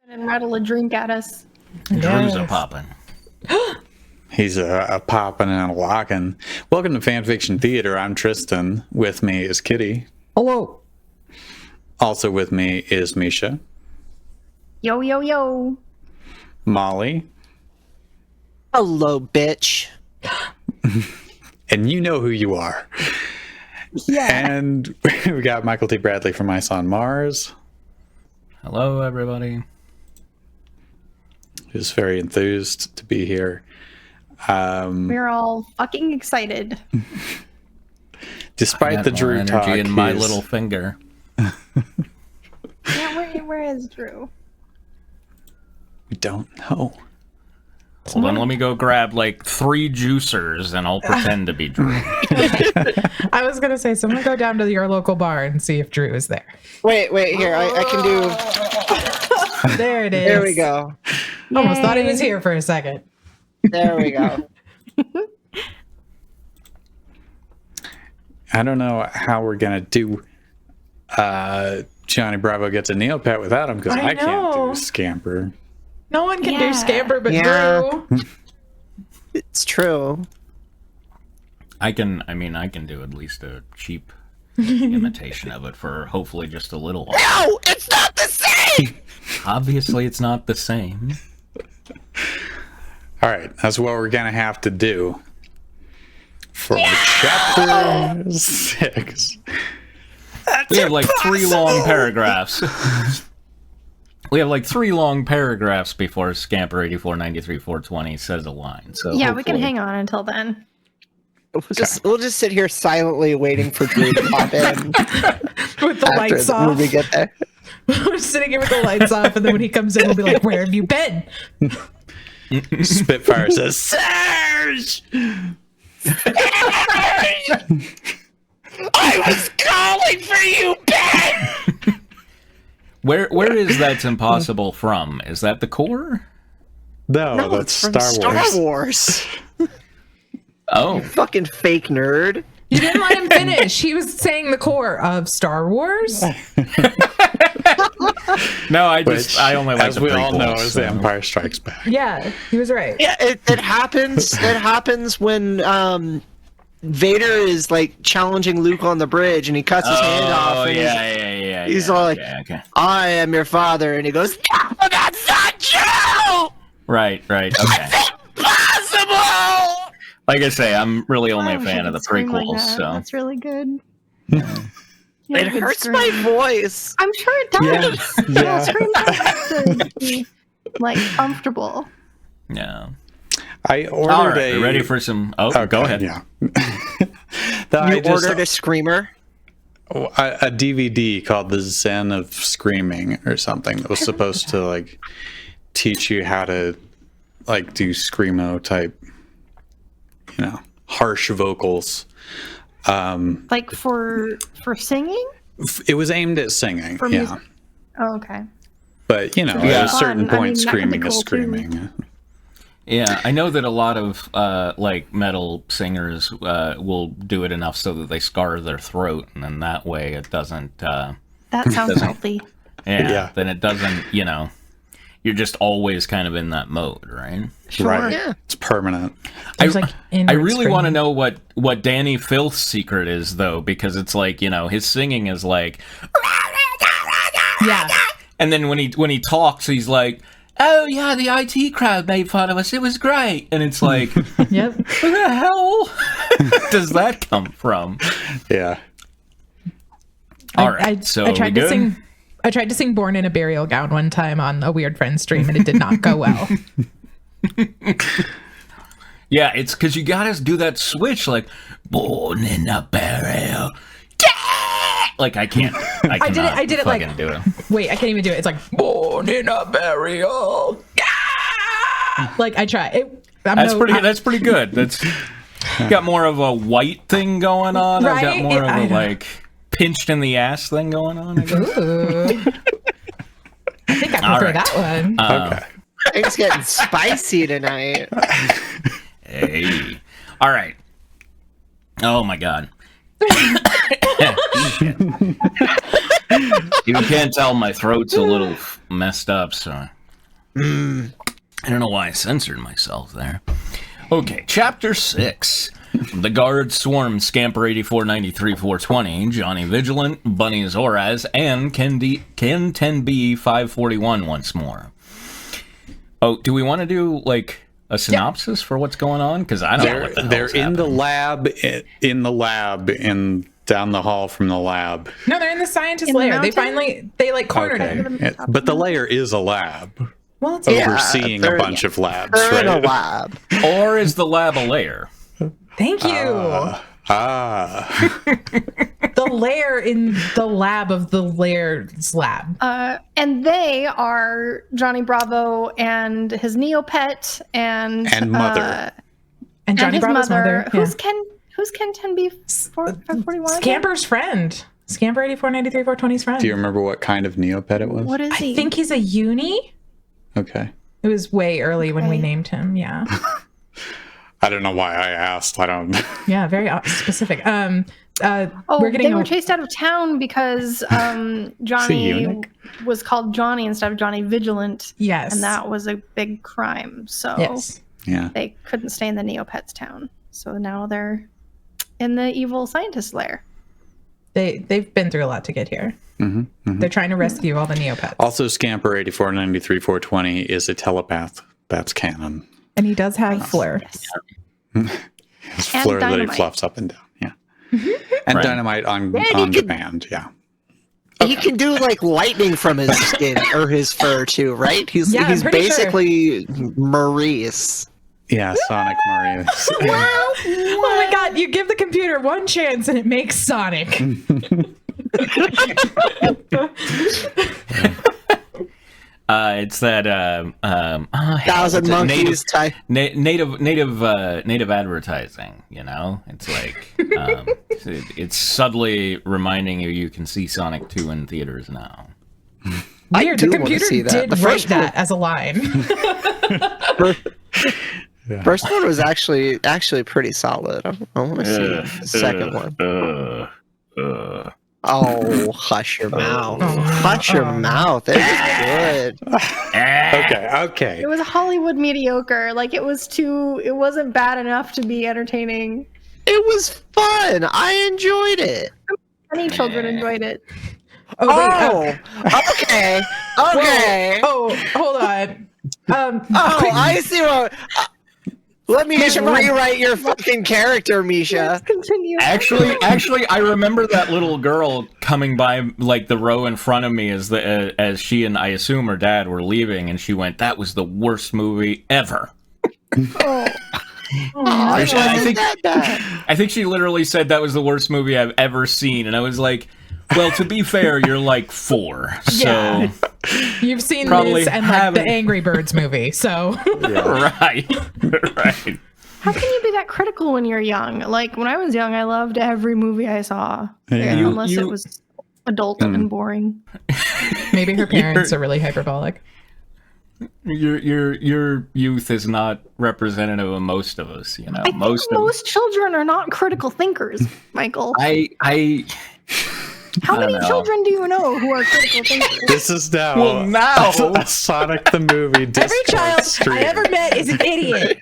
And rattle a drink at us. Drew's a poppin'. He's a poppin' and a lockin'. Welcome to Fanfiction Theater. I'm Tristan. With me is Kitty. Hello. Also with me is Misha. Yo, yo, yo. Molly. Hello, bitch. And you know who you are. Yeah. And we got Michael T. Bradley from Ice on Mars. Hello, everybody. Who's very enthused to be here. We're all fucking excited. Despite the Drew energy talk, in my little finger. Yeah, where is Drew? We don't know. Hold on, let me go grab like 3 juicers and I'll pretend to be Drew. I was gonna say, someone go down to your local bar and see if Drew is there. Wait, here. I can do. There it is. There we go. Almost thought he was here for a second. There we go. I don't know how we're gonna do Johnny Bravo gets a Neopet without him, because I can't do Scamper. No one can do Scamper but Yeah. Drew. It's true. I can do at least a cheap imitation of it for hopefully just a little while. No, it's not the same. Obviously, it's not the same. All right, that's what we're gonna have to do for chapter 6. We have like 3 long paragraphs. We have like 3 long paragraphs before Scamper 8493 420 says a line. So Yeah, we can hang on until then. We'll just sit here silently waiting for Drew to pop in With the lights when off. we get there. We're sitting here with the lights off, and then when he comes in, we'll be like, "Where have you been?" Spitfire says, "Serge!" I was calling for you, Ben. Where is That's Impossible from? Is that the core? No, that's From Star Wars. Star Wars. Oh, Fucking fake nerd. You didn't let him finish. He was saying the core of Star Wars. no, I Which, only like as the we all know, prequels, is so. The Empire Strikes Back. Yeah, he was right. Yeah, it happens. It happens when Vader is like challenging Luke on the bridge, and he cuts his hand off. Oh, And yeah. he's all like, okay. "I am your father," and he goes, "No, that's not true. Right, okay. Possible." Like I say, I'm really only a I fan of the should scream like prequels, that. so. That's really good. It hurts my voice. I'm sure it does. Yeah. Scream to be like comfortable. Yeah. I All ordered right, a. ready for some... Oh, Okay, go ahead. Yeah. You ordered a screamer. a DVD called The Zen of Screaming or something that was supposed to like teach you how to like do screamo type, harsh vocals. Like for singing? It was aimed at singing, For yeah. music. Oh, okay. But at Yeah. a certain Fun. I point, mean, that could be screaming is cool, too. screaming. Yeah, I know that a lot of like metal singers will do it enough so that they scar their throat, and then that way it doesn't. That sounds healthy. Yeah. Then it doesn't. You're just always kind of in that mode, right? Sure. Right. Yeah. It's permanent. I inward really want to screaming. know what Danny Filth's secret is, though, because it's like his singing is like, Yeah. and then when he talks, he's like, "Oh yeah, the IT crowd made fun of us. It was great," and it's like, Yep. where the hell does that come from? Yeah. All right, so I tried we to good? sing. I tried to sing "Born in a Burial Gown" one time on a weird friend stream, and it did not go well. Yeah, it's because you gotta do that switch, like "Born in a Burial." Like I can't. I did it like- do it. Wait, I can't even do it. It's like "Born in a Burial." Like I try. That's pretty good. That's got more of a white thing going on. I've got Right? more I of a know. like pinched in the ass thing going on. I guess. Ooh. I think I All prefer right. that one. Okay. It's getting spicy tonight. Hey. All right. Oh my god. Shit. You can't tell my throat's a little messed up, so I don't know why I censored myself there. Okay, Chapter 6. The Guard Swarm, Scamper 8493 420, Johnny Vigilant, Bunny Zoraz, and Ken 10B 541 once more. Oh, do we want to do, like, a synopsis for what's going on? Because I don't know what the hell's They're in happening. the lab, down the hall from the lab. No, they're in the scientist In the lair. mountain? They like cornered Okay. it. But the lair is a lab. Well, it's Overseeing a they're- bunch of labs, They're in a right? lab. Or is the lab a lair? Thank you. The lair in the lab of the lair's lab. And they are Johnny Bravo and his Neopet and Mother. And Johnny his Bravo's mother. Yeah. Who's Ken 10B 541? Scamper's friend. Scamper 8493 420's friend. Do you remember what kind of Neopet it was? What is he? I think he's a uni. Okay. It was way early when we Okay. named him. Yeah. I don't know why I asked. I don't. Yeah, very specific. We're getting they were chased out of town because Johnny eunuch? was called Johnny instead of Johnny Vigilant. Yes. And that was a big crime. So Yes. Yeah. they couldn't stay in the Neopets town. So now they're in the evil scientist lair. They've been through a lot to get here. They're trying to rescue all the Neopets. Also, Scamper 8493 420 is a telepath. That's canon. And he does have Fleur. His And fleur that he dynamite. fluffs up and down. Yeah. And Right. dynamite on he on could- demand. Yeah. He can do like lightning from his skin or his fur too, right? He's Yeah, I'm he's pretty sure. basically Maurice. Yeah. Sonic Mario. Oh my god, you give the computer one chance and it makes Sonic. It's that Thousand monkeys type. native advertising. You know, it's like it's subtly reminding you can see Sonic 2 in theaters now. Weird, do the wanna computer see that. did The write first one- that as a line. First one was actually pretty solid. I want to see the second one. Oh, hush your mouth! Hush your mouth! It was good. Okay. It was Hollywood mediocre. Like it wasn't bad enough to be entertaining. It was fun. I enjoyed it. Many children enjoyed it. Oh, Okay. Okay. oh, hold on. I see what. Let me just Misha, run. rewrite your fucking character, Misha. Continue. Actually, I remember that little girl coming by like the row in front of me as she and I assume her dad were leaving, and she went, "That was the worst movie ever." I think- that bad. I think she literally said that was the worst movie I've ever seen, and I was like, "Well, to be fair, you're like 4, so Yeah. You've seen Probably this and like haven't. the Angry Birds movie, so right, right." How can you be that critical when you're young? Like when I was young, I loved every movie I saw, Yeah. unless You- it was adult and boring. maybe her parents are really hyperbolic. Your youth is not representative of most of us, you know. I think Most of most children are not critical thinkers, Michael. I How many know. children do you know who are critical thinkers? This is now, Well, now- a Sonic the movie. Every Discord child stream. I ever met is an idiot.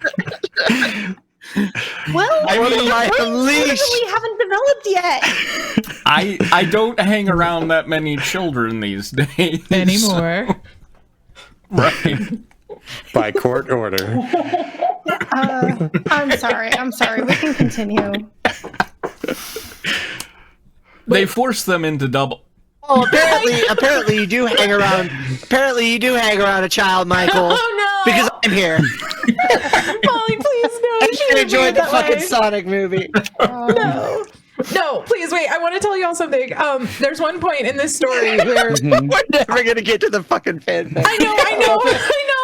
Well, I mean, your my brains unleashed. literally haven't developed yet. I don't hang around that many children these days Anymore. Right. by court order. I'm sorry. We can continue. They force them into double. Oh, apparently you do hang around. Apparently you do hang around a child, Michael. Oh no! Because I'm here. Molly, please no. I you shouldn't enjoyed be the that fucking way. Sonic movie. No. No, please wait. I want to tell you all something. There's one point in this story where We're never gonna get to the fucking fan. I know.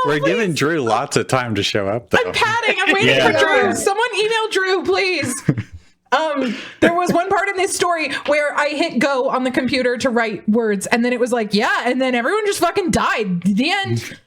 We're please. giving Drew lots of time to show up, though. I'm padding. I'm waiting Yeah. for Drew. Someone email Drew, please. There was one part in this story where I hit go on the computer to write words, and then it was like, yeah, and then everyone just fucking died. The end.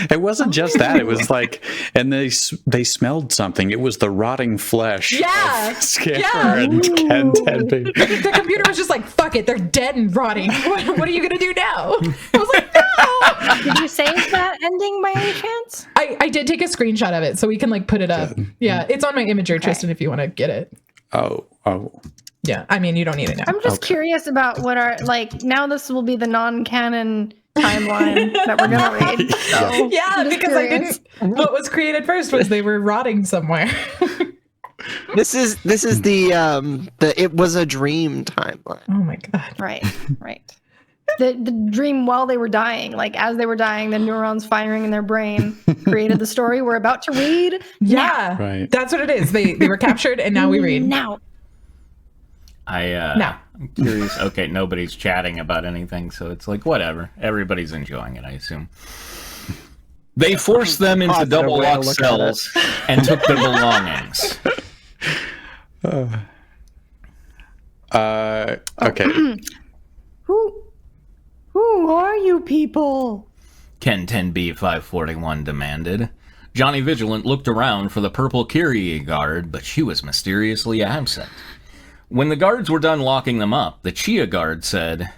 It wasn't just that. It was like, and they smelled something. It was the rotting flesh. Yeah. Of Scamper Yeah. and Ken 10B. The computer was just like, fuck it, they're dead and rotting. What are you gonna do now? I was like, no. Did you save that ending by any chance? I did take a screenshot of it so we can like put it up. Yeah, it's on my Imager, Tristan, if you want to get it. Oh. Yeah, I mean, you don't need it now. I'm just curious about what our now. This will be the non-canon timeline that we're gonna read. So Yeah, I'm just because curious. I didn't. What was created first was they were rotting somewhere. This is the it was a dream timeline. Oh my god. Right. The dream while they were dying, like as they were dying, the neurons firing in their brain created the story we're about to read. Yeah, Right. That's what it is. They were captured, and now we read. Now. I'm curious. Okay, nobody's chatting about anything, so it's like whatever. Everybody's enjoying it, I assume. They forced them into Positive double way to lock look at it. cells and took their belongings. Okay. Who are you people? Ken 10B 541 demanded. Johnny Vigilant looked around for the purple Kyrie guard, but she was mysteriously absent. When the guards were done locking them up, the Chia guard said,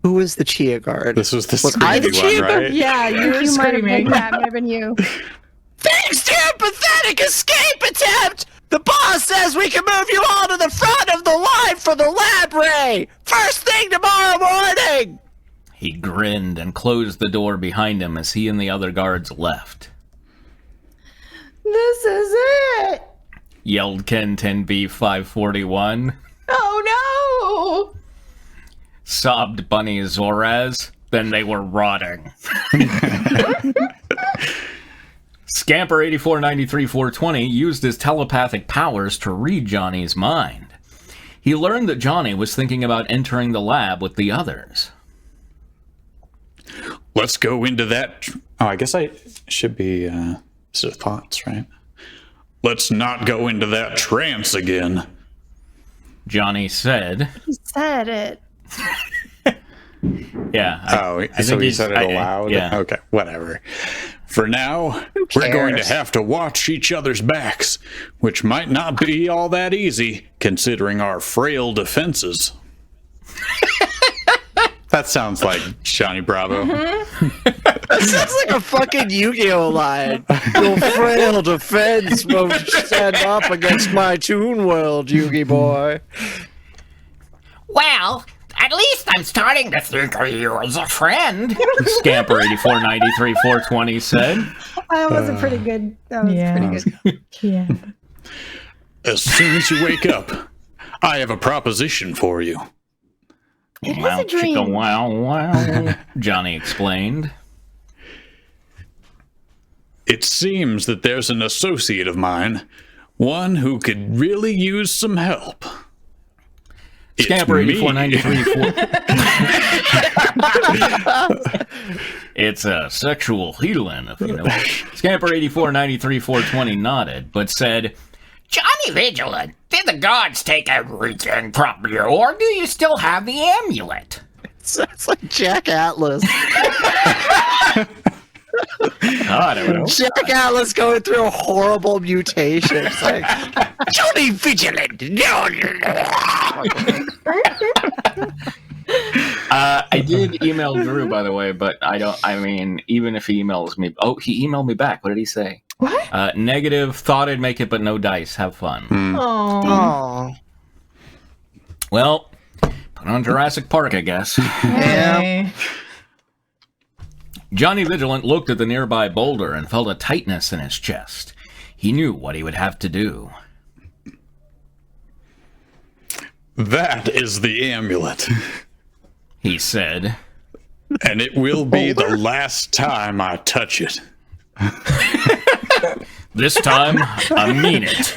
Who was the Chia guard? This was the Was I the screaming Chia one, right? Yeah, you were You might have been screaming. that. Might have been you. Thanks to your pathetic escape attempt, the boss says we can move you all to the front of the line for the lab ray. First thing tomorrow morning. He grinned and closed the door behind him as he and the other guards left. This is it. Yelled Ken 10B 541. Oh no! Sobbed Bunny Zoraz. Then they were rotting. Scamper 8493 420 used his telepathic powers to read Johnny's mind. He learned that Johnny was thinking about entering the lab with the others. Let's go into that. Oh, I guess I should be thoughts, right? Let's not go into that trance again. Johnny said, He said it. yeah. So he he's- said it aloud? Yeah. Okay, whatever. For now, we're going to cares? have to watch each other's backs, which might not be all that easy, considering our frail defenses. That sounds like Johnny Bravo. That sounds like a fucking Yu-Gi-Oh line. Your frail defense won't stand up against my Toon World, Yugi boy. Well, at least I'm starting to think of you as a friend. Scamper 8493 420 said. That was a pretty good. That was Yeah. pretty good. Yeah. As soon as you wake up, I have a proposition for you. It is Wow, a dream. chicka, wow, wow. Johnny explained. It seems that there's an associate of mine, one who could really use some help. It's Scamper me. 8493 It's a sexual healing, if you know. Scamper 8493 420 nodded, but said, Johnny Vigilant, did the gods take everything from you, or do you still have the amulet? Sounds like Jack Atlas. I don't know. Jack Atlas going through a horrible mutation. It's like, Johnny Vigilant! No. I did email Drew, by the way, but even if he emails me. Oh, he emailed me back. What did he say? What? Negative, thought I'd make it, but no dice. Have fun. Oh. oh, Well, put on Jurassic Park, I guess. Okay. Johnny Vigilant looked at the nearby boulder and felt a tightness in his chest. He knew what he would have to do. That is the amulet, He said, and it will be the last time I touch it. "This time, I mean it."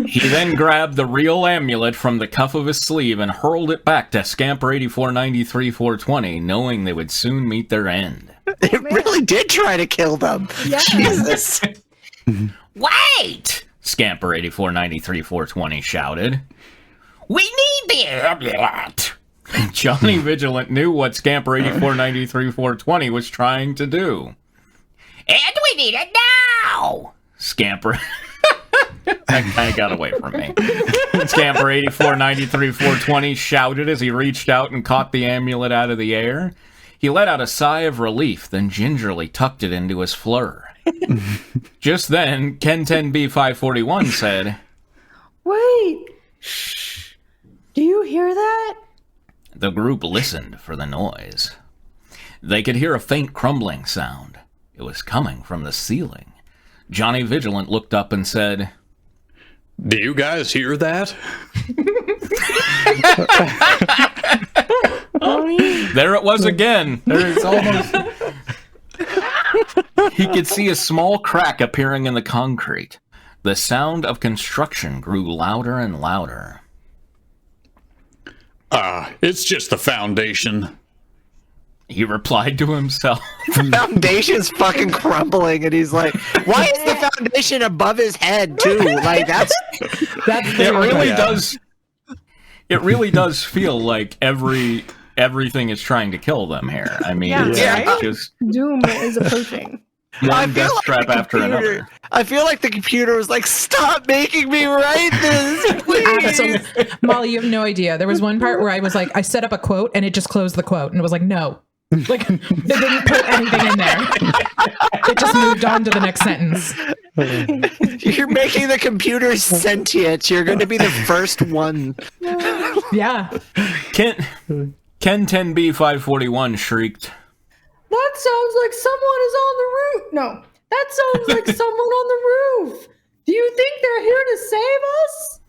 He then grabbed the real amulet from the cuff of his sleeve and hurled it back to Scamper 8493 420, knowing they would soon meet their end. it really did try to kill them. Jesus. Wait! Scamper 8493 420 shouted. We need the amulet! Johnny Vigilant knew what Scamper 8493-420 was trying to do. And we need it now! Scamper. That kind of got away from me. Scamper 8493-420 shouted as he reached out and caught the amulet out of the air. He let out a sigh of relief, then gingerly tucked it into his fleur. Just then, Ken 10B541 said, Wait! Shh! Do you hear that? The group listened for the noise. They could hear a faint crumbling sound. It was coming from the ceiling. Johnny Vigilant looked up and said, Do you guys hear that? There it was again. It's almost... He could see a small crack appearing in the concrete. The sound of construction grew louder and louder. It's just the foundation. He replied to himself. The foundation's fucking crumbling, and he's like, "Why is the foundation above his head too?" Like that's It really does. It really does feel like everything is trying to kill them here. I mean, it's Yeah. just Doom is approaching. one death trap after another. I feel like the computer was like, "Stop making me write this, please." Absolutely. Molly, you have no idea. There was one part where I was like, I set up a quote and it just closed the quote. And it was like, no. Like, it didn't put anything in there. It just moved on to the next sentence. You're making the computer sentient. You're going to be the first one. Yeah. Ken 10B541 shrieked. That sounds like someone is on the roof. No, that sounds like someone on the roof. Do you think they're here to save us?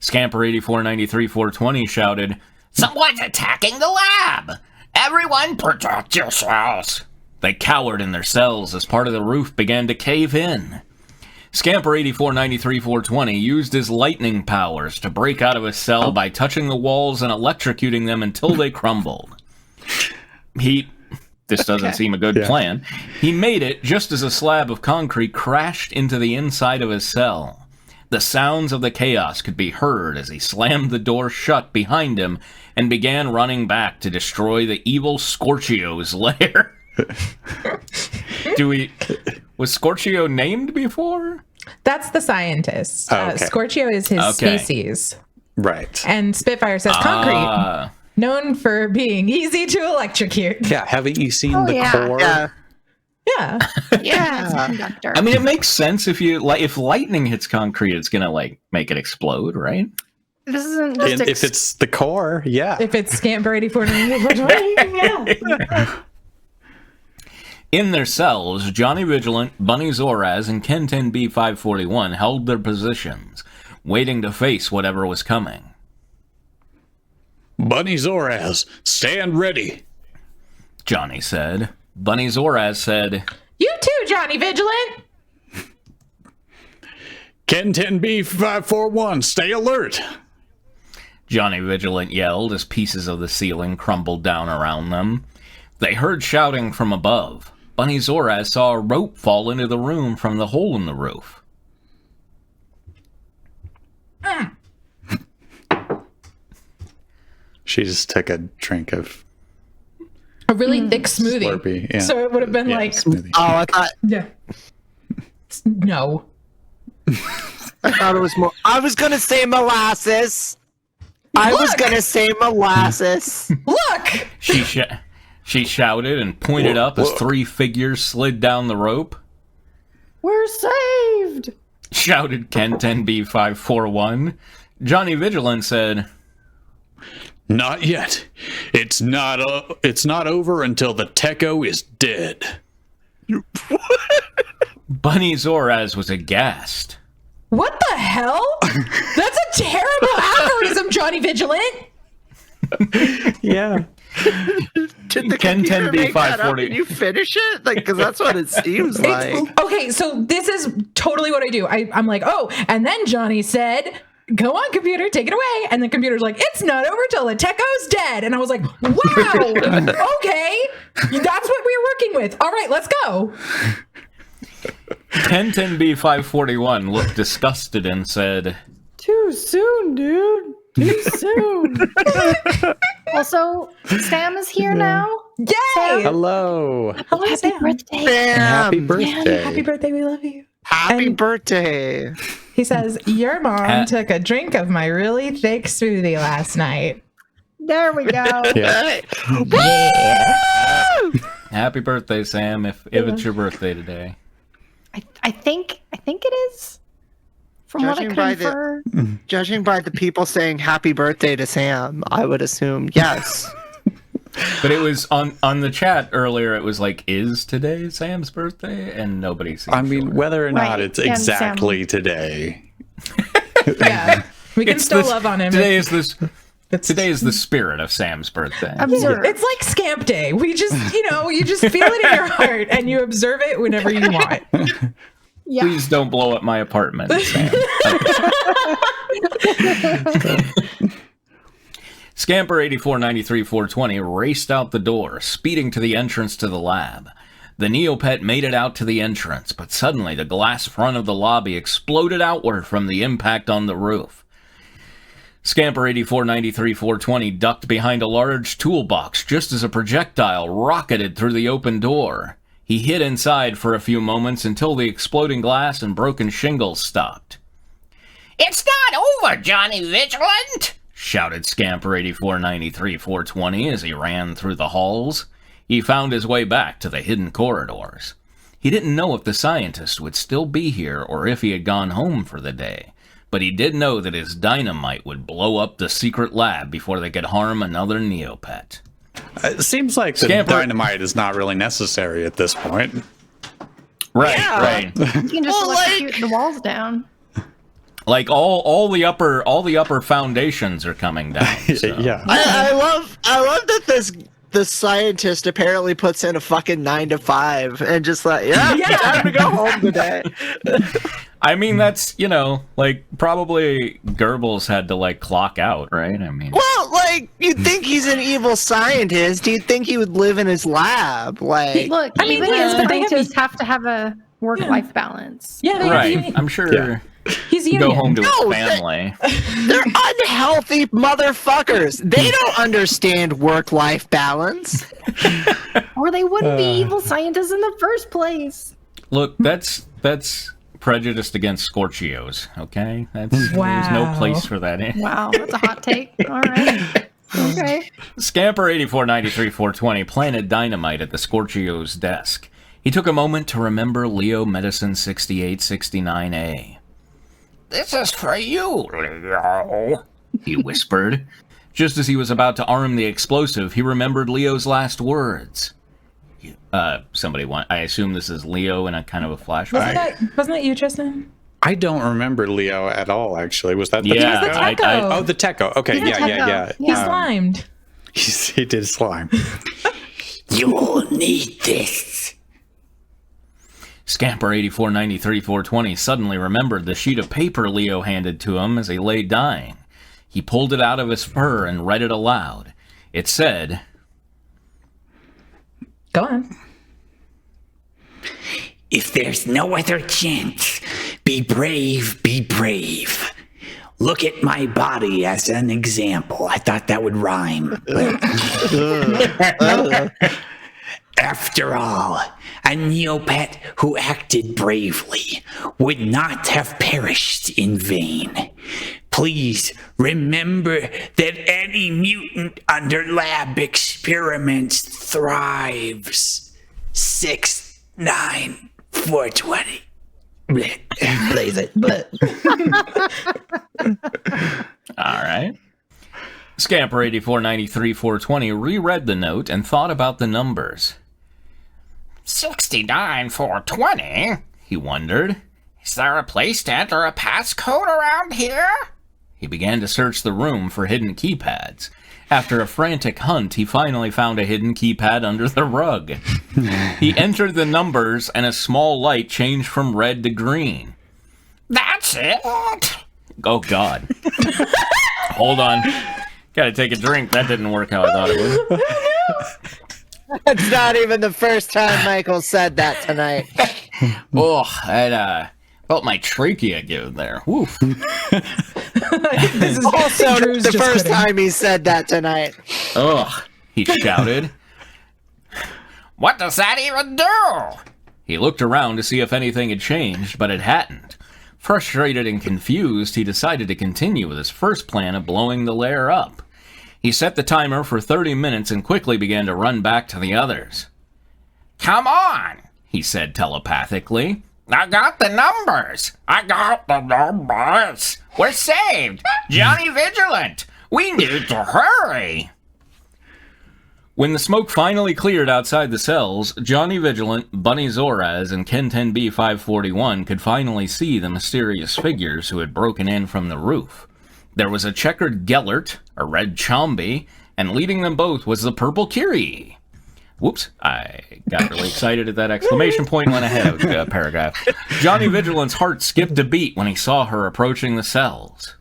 Scamper 8493-420 shouted, Someone's attacking the lab! Everyone protect yourselves! They cowered in their cells as part of the roof began to cave in. Scamper 8493-420 used his lightning powers to break out of his cell by touching the walls and electrocuting them until they crumbled. This doesn't seem a good plan. He made it just as a slab of concrete crashed into the inside of his cell. The sounds of the chaos could be heard as he slammed the door shut behind him and began running back to destroy the evil Scorchio's lair. Was Scorchio named before? That's the scientist. Oh, okay. Scorchio is his species. Right. And Spitfire says concrete. Known for being easy to electrocute. Yeah, haven't you seen the core? Yeah. Yeah. Yeah. Conductor. I mean, it makes sense if lightning hits concrete, it's gonna make it explode, right? This isn't just If it's the core, yeah. If it's Scamper 8494, yeah. In their cells, Johnny Vigilant, Bunny Zoraz, and Ken 10B541 held their positions, waiting to face whatever was coming. Bunny Zoraz, stand ready. Johnny said. Bunny Zoraz said, You too, Johnny Vigilant. Ken 10B541, stay alert. Johnny Vigilant yelled as pieces of the ceiling crumbled down around them. They heard shouting from above. Bunny Zoraz saw a rope fall into the room from the hole in the roof. She just took a drink of A really thick smoothie. Slurpee. Yeah. So it would have been like, smoothie. Oh, I thought no. it was more. I was gonna say molasses. I was gonna say molasses. Look! She shouted and pointed up as three figures slid down the rope. We're saved! Shouted Ken 10B541. Johnny Vigilant said, Not yet. It's not over until the Techo is dead. Bunny Zoraz was aghast. What the hell? That's a terrible algorithm, Johnny Vigilant. Yeah. Did the Ken computer 10B make that up 540. and you finish it? Like, because that's what it seems like. Okay, so this is totally what I do. I'm like, oh, and then Johnny said, go on, computer, take it away. And the computer's like, it's not over till the Techo's dead. And I was like, wow, okay, that's what we're working with. All right, let's go. Ken 10B541 looked disgusted and said, Too soon, dude. Too soon. Also, Sam is here now. Yay! Hello. Hello, Happy Sam. birthday. Happy birthday. Happy birthday. We love you. Happy And- birthday. He says, your mom Ha- took a drink of my really thick smoothie last night. There we go. Yeah. Happy birthday, Sam, if it's your birthday today. I think it is. From what I Judging could by infer. Judging by the people saying happy birthday to Sam, I would assume yes. But it was on the chat earlier, it was like, is today Sam's birthday? And nobody seemed I mean, sure. whether or not Right, it's and exactly today. Yeah. We can It's still this- love on him. Today is this. It's- Today is the spirit of Sam's birthday. Observe. It's like Scamp Day. We just, you just feel it in your heart and you observe it whenever you want. Yeah. Please don't blow up my apartment, Sam. Scamper 8493-420 raced out the door, speeding to the entrance to the lab. The Neopet made it out to the entrance, but suddenly the glass front of the lobby exploded outward from the impact on the roof. Scamper 8493-420 ducked behind a large toolbox just as a projectile rocketed through the open door. He hid inside for a few moments until the exploding glass and broken shingles stopped. It's not over, Johnny Vigilant! Shouted Scamper 8493-420 as he ran through the halls. He found his way back to the hidden corridors. He didn't know if the scientist would still be here or if he had gone home for the day, but he did know that his dynamite would blow up the secret lab before they could harm another Neopet. It seems like the Scamper- dynamite is not really necessary at this point. Right, Yeah. right. You can just Well, like- electrocute the walls down. Like all the upper foundations are coming down. So. Yeah. I love that this scientist apparently puts in a fucking 9 to 5 and just like, yeah. Time to go home today. I mean, that's, like, probably Goebbels had to, like, clock out, right? I mean, Well, like, you'd think he's an evil scientist. You'd think he would live in his lab. Like, Look, I mean, even he is, but they have scientists have to have a work-life balance. Yeah, they right. I'm sure Yeah. he's you union. go home to his No, family. they're unhealthy motherfuckers. They don't understand work-life balance. Or they wouldn't be evil scientists in the first place. Look, that's prejudiced against Scorchios, okay? There's no Wow. place for that. Wow, that's a hot take. All right. Okay. Scamper 8493-420 planted dynamite at the Scorchio's desk. He took a moment to remember Leo Medicine 6869A. This is for you, Leo. He whispered. Just as he was about to arm the explosive, he remembered Leo's last words. I assume this is Leo in a kind of a flashback. Wasn't that you, Tristan? I don't remember Leo at all, actually. Was that the Yeah, He was the Techo? Techo. Oh, the Techo. Okay, He's a yeah. Techo. He slimed. He did slime. You'll need this. Scamper 8493-420 suddenly remembered the sheet of paper Leo handed to him as he lay dying. He pulled it out of his fur and read it aloud. It said, Go on. If there's no other chance, be brave, be brave. Look at my body as an example. I thought that would rhyme. After all, a Neopet who acted bravely would not have perished in vain. Please remember that any mutant under lab experiments thrives. 69420. Blaze it. all right. Scamper 8493-420 reread the note and thought about the numbers. 69420? He wondered. Is there a place to enter a passcode around here? He began to search the room for hidden keypads. After a frantic hunt, he finally found a hidden keypad under the rug. He entered the numbers, and a small light changed from red to green. That's it. Oh, God. Hold on. Gotta take a drink. That didn't work how I thought it would. It's not even the first time Michael said that tonight. Oh, I felt my trachea give there. Woof. This is Also, Drew's the just first quitting. time he said that tonight. Ugh, he shouted. What does that even do? He looked around to see if anything had changed, but it hadn't. Frustrated and confused, he decided to continue with his first plan of blowing the lair up. He set the timer for 30 minutes and quickly began to run back to the others. Come on, he said telepathically. I got the numbers. We're saved. Johnny Vigilant. We need to hurry. When the smoke finally cleared outside the cells, Johnny Vigilant, Bunny Zoraz, and Ken 10B 541 could finally see the mysterious figures who had broken in from the roof. There was a checkered Gellert, a red Chombi, and leading them both was the purple Kyrie. Whoops, I got really excited at that exclamation point and went ahead of the paragraph. Johnny Vigilant's heart skipped a beat when he saw her approaching the cells.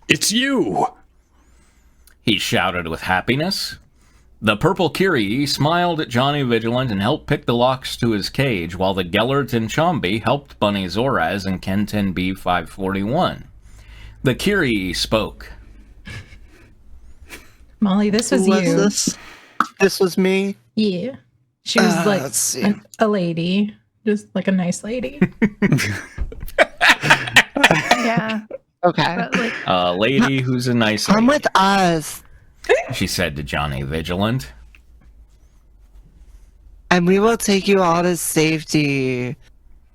It's you! He shouted with happiness. The purple Kyrie smiled at Johnny Vigilant and helped pick the locks to his cage, while the Gellert and Chombi helped Bunny Zoraz and Ken 10B 541. The Kyrie spoke. Molly, this was Who was you. this? This was me. Yeah. She was let's see. a lady. Just like a nice lady. Yeah. Okay. But like, A lady who's a nice Come lady, with us, she said to Johnny Vigilant. and we will take you all to safety.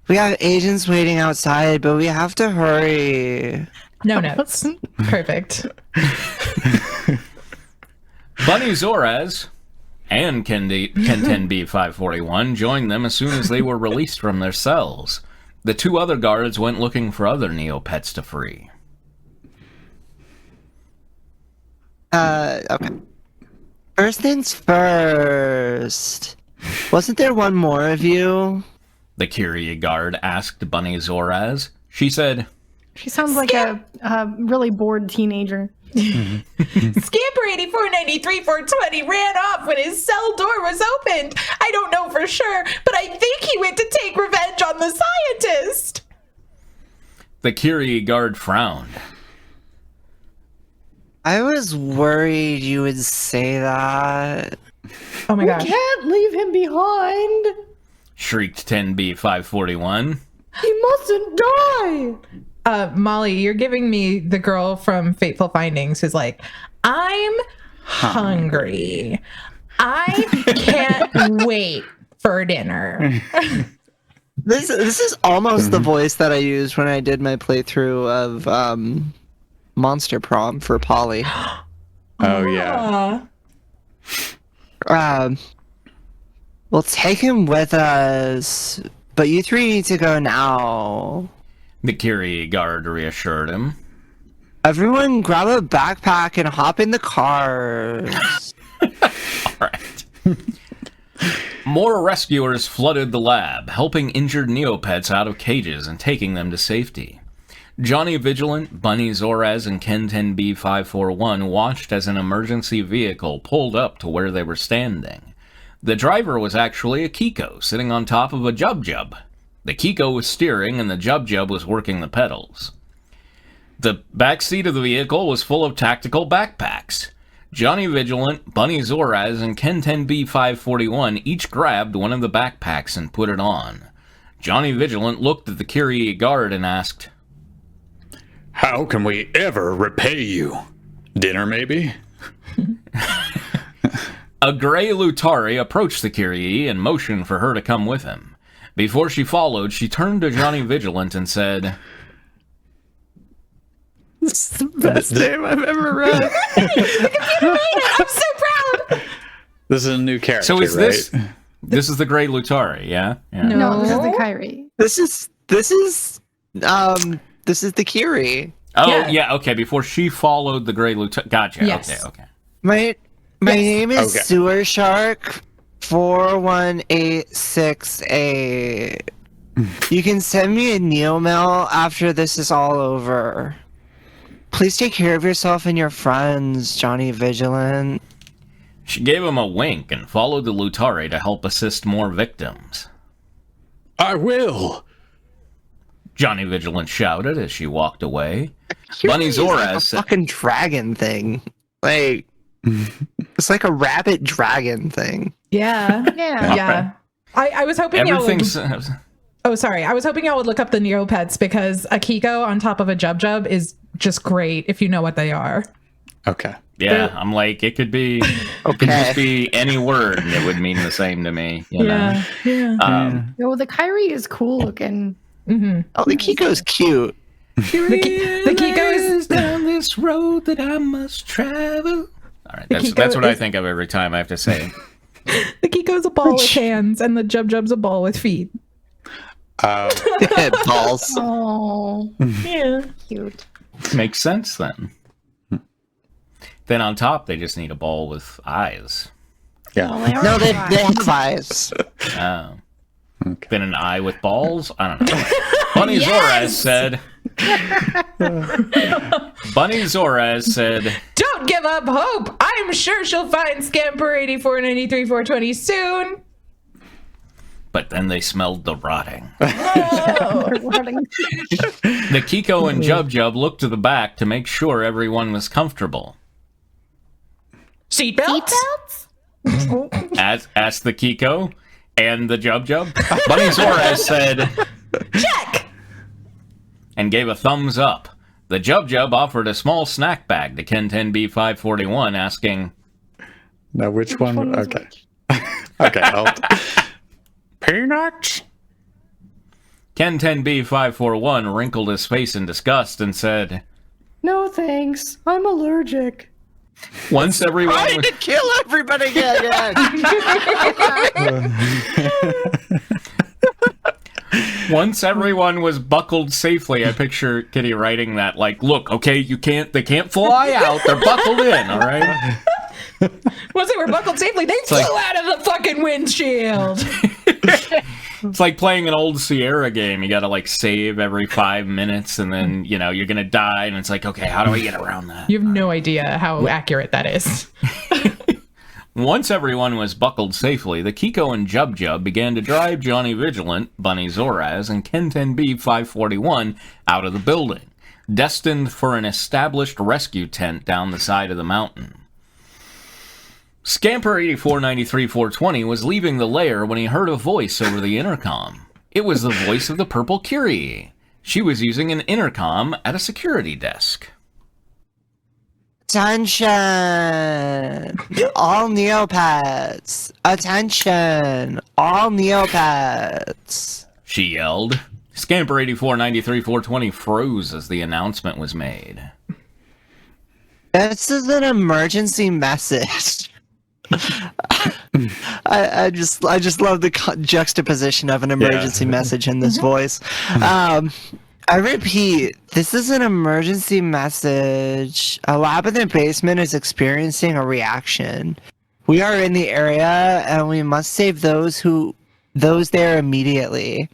We have agents waiting outside, but we have to hurry. No notes. Perfect. Bunny Zoraz and Ken 10B 541 joined them as soon as they were released from their cells. The two other guards went looking for other Neopets to free. Okay. First things first. Wasn't there one more of you? The Kyrie guard asked Bunny Zoraz. She said, she sounds like a really bored teenager. Scamper 8493 420 ran off when his cell door was opened. I don't know for sure, but I think he went to take revenge on the scientist. The Kyrie guard frowned. I was worried you would say that. Oh my gosh. Can't leave him behind. Shrieked 10B 541. He mustn't die. Molly, you're giving me the girl from Fateful Findings who's like, I'm hungry. I can't wait for dinner. This is almost the voice that I used when I did my playthrough of Monster Prom for Polly. Oh, yeah. We'll take him with us, but you three need to go now. The Kyrie guard reassured him. Everyone grab a backpack and hop in the cars. Alright. More rescuers flooded the lab, helping injured Neopets out of cages and taking them to safety. Johnny Vigilant, Bunny Zoraz, and Ken 10B 541 watched as an emergency vehicle pulled up to where they were standing. The driver was actually a Kiko, sitting on top of a Jub-Jub. The Kiko was steering and the Jub-Jub was working the pedals. The back seat of the vehicle was full of tactical backpacks. Johnny Vigilant, Bunny Zoraz, and Ken 10B 541 each grabbed one of the backpacks and put it on. Johnny Vigilant looked at the Kyrie guard and asked, How can we ever repay you? Dinner, maybe? A gray Lutari approached the Kyrie and motioned for her to come with him. Before she followed, she turned to Johnny Vigilant and said, This is the best name I've ever read. I'm so proud. This is a new character, So is right? this is the gray Lutari, yeah? Yeah. No, this is the Kyrie. This is the Kyrie. Oh, Yeah. yeah, okay, before she followed the gray Lutari. Gotcha, Yes. okay. My name is Okay. Sewer Shark 41868. You can send me a Neo mail after this is all over. Please take care of yourself and your friends, Johnny Vigilant. She gave him a wink and followed the Lutari to help assist more victims. I will. Johnny Vigilant shouted as she walked away. Bunny It's Zora like a said, fucking dragon thing. Like, it's like a rabbit dragon thing. Yeah. Yeah. Yeah. I was hoping y'all would... everything's. Oh, sorry. I was hoping y'all would look up the Neopets because a Kiko on top of a Jub Jub is just great if you know what they are. Okay. Yeah, I'm like, it could be, it could Okay. just be any word and it would mean the same to me. You know? Yeah. Yo, the Kyrie is cool looking. Oh, the Kiko's cute. The Kiko is... down this road that I must travel. All right, Kiko that's what I is- think of every time I have to say it. The Kiko's a ball with hands and the Jub Jub's a ball with feet. Balls. Oh, Yeah. cute. Makes sense then. Then on top, they just need a ball with eyes. Yeah. Well, they No, already they tried. have eyes. Oh. Then an eye with balls? I don't know. Bunny Zora said. Bunny Zora said. Don't give up hope. I'm sure she'll find Scamper 8493 420 soon. But then they smelled the rotting. They're rotting. The Kiko and Jub Jub looked to the back to make sure everyone was comfortable. Seatbelts? Asked the Kiko and the Jub Jub. Bunny Zora said. Check. And gave a thumbs up. The Jub Jub offered a small snack bag to Ken 10B541, asking, Now, which one? one was Okay. Okay. Peanuts? Ken 10B541 wrinkled his face in disgust and said, No thanks. I'm allergic. once everyone Trying was, to kill everybody again. once everyone was buckled safely, I picture Kitty writing that, like, look, okay, they can't fly out, they're buckled in, all right? Once they were buckled safely, they flew like- out of the fucking windshield. It's like playing an old Sierra game. You gotta, like, save every 5 minutes, and then, you know, you're gonna die, and it's like, okay, how do I get around that? You have no idea how accurate that is. Once everyone was buckled safely, the Kiko and Jub Jub began to drive Johnny Vigilant, Bunny Zoraz, and Ken 10B541 out of the building, destined for an established rescue tent down the side of the mountain. Scamper 8493 420 was leaving the lair when he heard a voice over the intercom. It was the voice of the Purple Curie. She was using an intercom at a security desk. Attention! All Neopets! Attention! All Neopets! She yelled. Scamper 8493 420 froze as the announcement was made. This is an emergency message. I just love the juxtaposition of an emergency message in this voice. I repeat, this is an emergency message. A lab in the basement is experiencing a reaction. We are in the area and we must save those there immediately.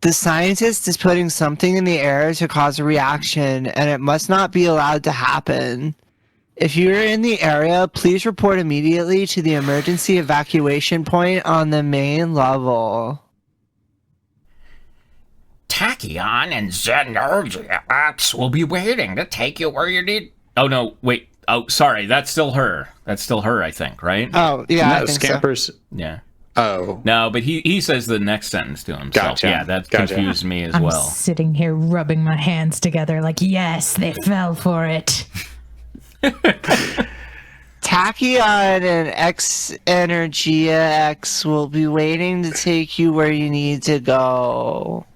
The scientist is putting something in the air to cause a reaction, and it must not be allowed to happen. If you're in the area, please report immediately to the emergency evacuation point on the main level. Tachyon and Xenergia will be waiting to take you where you need. Oh, no, wait. Oh, sorry. That's still her. That's still her, I think, right? Oh, yeah, I No, think Scampers. Yeah. Oh. No, but he says the next sentence to himself. Gotcha. Yeah, that Gotcha. confused me as I'm well. sitting here rubbing my hands together like, yes, they fell for it. Tachyon and Energia X will be waiting to take you where you need to go.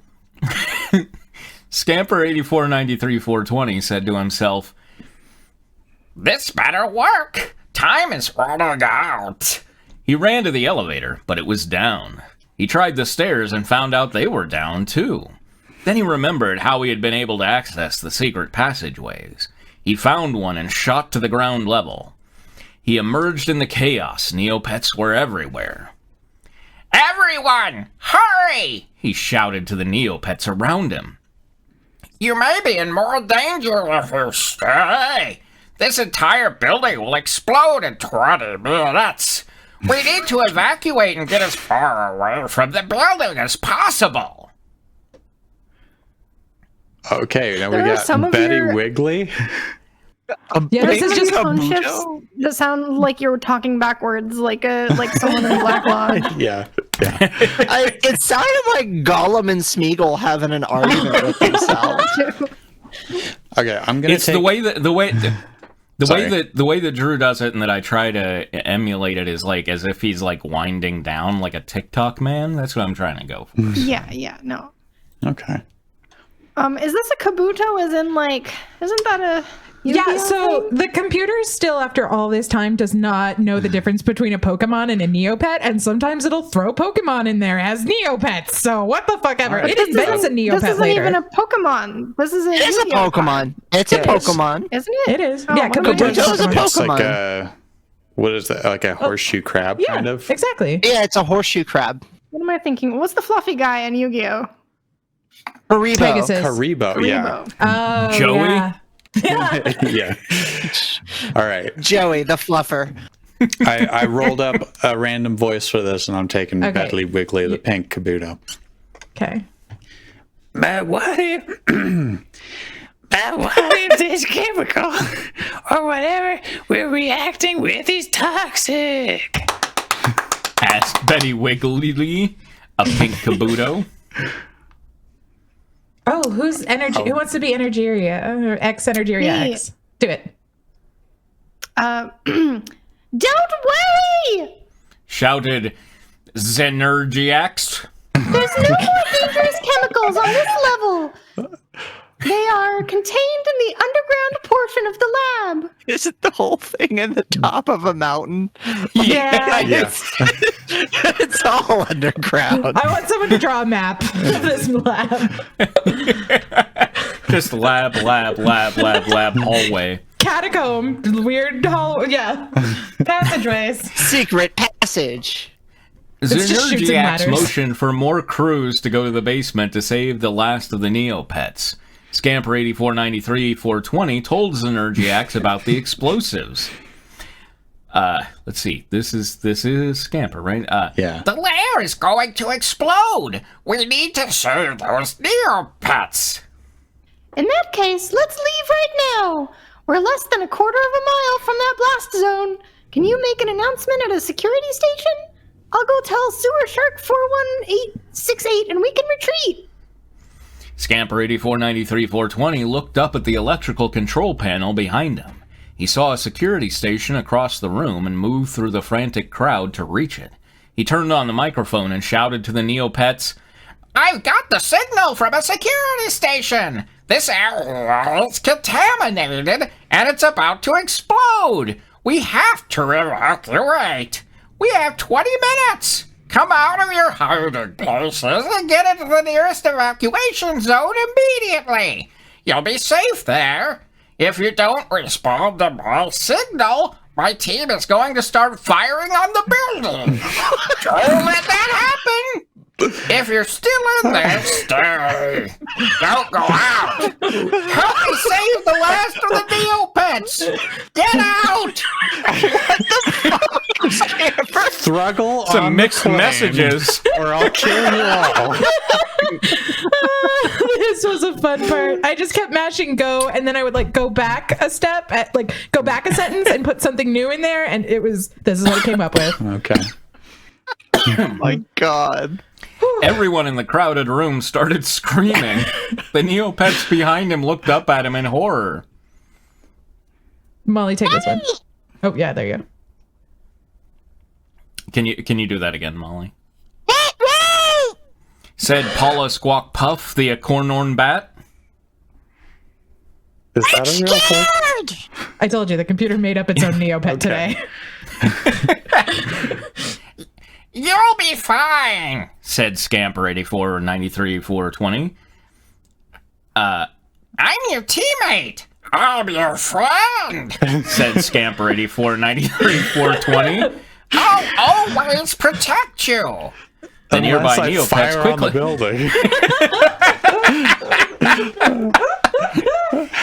Scamper 8493 420 said to himself, "This better work. Time is running out." He ran to the elevator, but it was down. He tried the stairs and found out they were down too. Then he remembered how he had been able to access the secret passageways. He found one and shot to the ground level. He emerged in the chaos. Neopets were everywhere. "Everyone, hurry!" he shouted to the Neopets around him. "You may be in more danger if you stay. This entire building will explode in 20 minutes. We need to evacuate and get as far away from the building as possible." Okay, now we There are some got of Betty your- Wiggly. Yeah, this There's is just tone shifts that sound like you're talking backwards, like someone in Black Lodge. Yeah. It sounded like Gollum and Smeagol having an argument with themselves. Okay, I'm gonna. It's the way that Sorry. the way that Drew does it, and that I try to emulate it is like as if he's like winding down like a TikTok man. That's what I'm trying to go for. Yeah, no. Okay. Is this a Kabuto? As in, like, isn't that a Yeah, Yu-Gi-Oh so thing? the computer still, after all this time, does not know the difference between a Pokemon and a Neopet, and sometimes it'll throw Pokemon in there as Neopets. So what the fuck ever. It invents a This Neopet isn't later. even a Pokemon. This is a It's a Yu-Gi-Oh Pokemon. It's a Pokemon. isn't it? It is. Oh, Yeah, what am I Kabuto thinking? is a Pokemon. It's like a. What is that? Like a horseshoe crab, Yeah, kind of. exactly. Yeah, it's a horseshoe crab. What am I thinking? What's the fluffy guy in Yu-Gi-Oh? Haribo. Pegasus. Karibo. Yeah. Haribo. Oh, Joey? Yeah. Yeah. All right. Joey, the fluffer. I rolled up a random voice for this, and I'm taking Okay. Betty Wiggly, the pink Kabuto. Okay. But what if, but what if this chemical or whatever we're reacting with is toxic? Asked Betty Wiggly, a pink Kabuto. Oh, who's energy? Who wants to be Energeria or X Energeria Me. X? Do it. Don't worry! Shouted Zenergiax. There's no more dangerous chemicals on this level. They are contained in the underground portion of the lab. Isn't the whole thing in the top of a mountain? Yeah. Yeah. It's all underground. I want someone to draw a map of this lab. Just lab hallway. Catacomb, weird hall. Yeah. Passageways. Secret passage. It's just shoots and Zenergiax ladders. motioned for more crews to go to the basement to save the last of the Neopets. Scamper 8493 420 told Zenergiax about the explosives. Let's see. This is Scamper, right? Yeah. The lair is going to explode. We need to save those Neopets. In that case, let's leave right now. We're less than a quarter of a mile from that blast zone. Can you make an announcement at a security station? I'll go tell Sewer Shark 41868 and we can retreat. Scamper 8493 420 looked up at the electrical control panel behind him. He saw a security station across the room and moved through the frantic crowd to reach it. He turned on the microphone and shouted to the Neopets, I've got the signal from a security station. This area is contaminated and it's about to explode. We have to evacuate. We have 20 minutes. Come out of your hiding places and get into the nearest evacuation zone immediately. You'll be safe there. If you don't respond to my signal, my team is going to start firing on the building. Don't let that happen. If you're still in there, stay. Don't go out. Help me save the last of the Neopets. Get out. Thruggle some on mixed the plane, messages. or I'll kill you all. This was a fun part. I just kept mashing go, and then I would like go back a step, go back a sentence, and put something new in there, and this is what I came up with. Okay. Oh my god. Everyone in the crowded room started screaming. The Neopets behind him looked up at him in horror. Molly, take this one. Oh yeah, there you go. Can you do that again, Molly? Said Paula Squawk Puff, the acornorn bat. Is that a real thing? I told you the computer made up its own Neopet today. You'll be fine. Said Scamper 8493 420. I'm your teammate. I'm your friend. Said Scamper 8493 420. I'll always protect you. The nearby Unless I Neopets fire on the quickly building.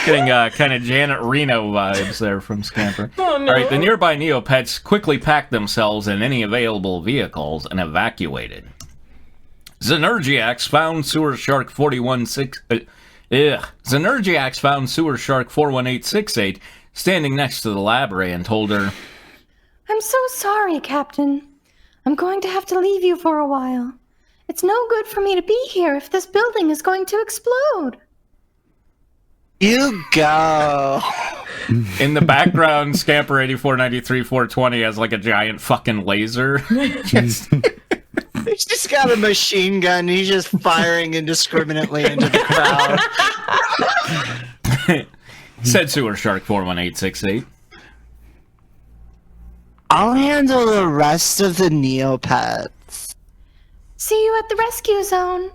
getting kind of Janet Reno vibes there from Scamper. Oh, no. All right, the nearby Neopets quickly packed themselves in any available vehicles and evacuated. Zenergiax found Sewer Shark Ugh. Zenergiax found Sewer Shark 41868 standing next to the library and told her, I'm so sorry, Captain. I'm going to have to leave you for a while. It's no good for me to be here if this building is going to explode. You go. in the background, Scamper 8493-420 has like a giant fucking laser. Just- He's just got a machine gun. He's just firing indiscriminately into the crowd. said Sewer Shark 41868. I'll handle the rest of the Neopets. See you at the rescue zone.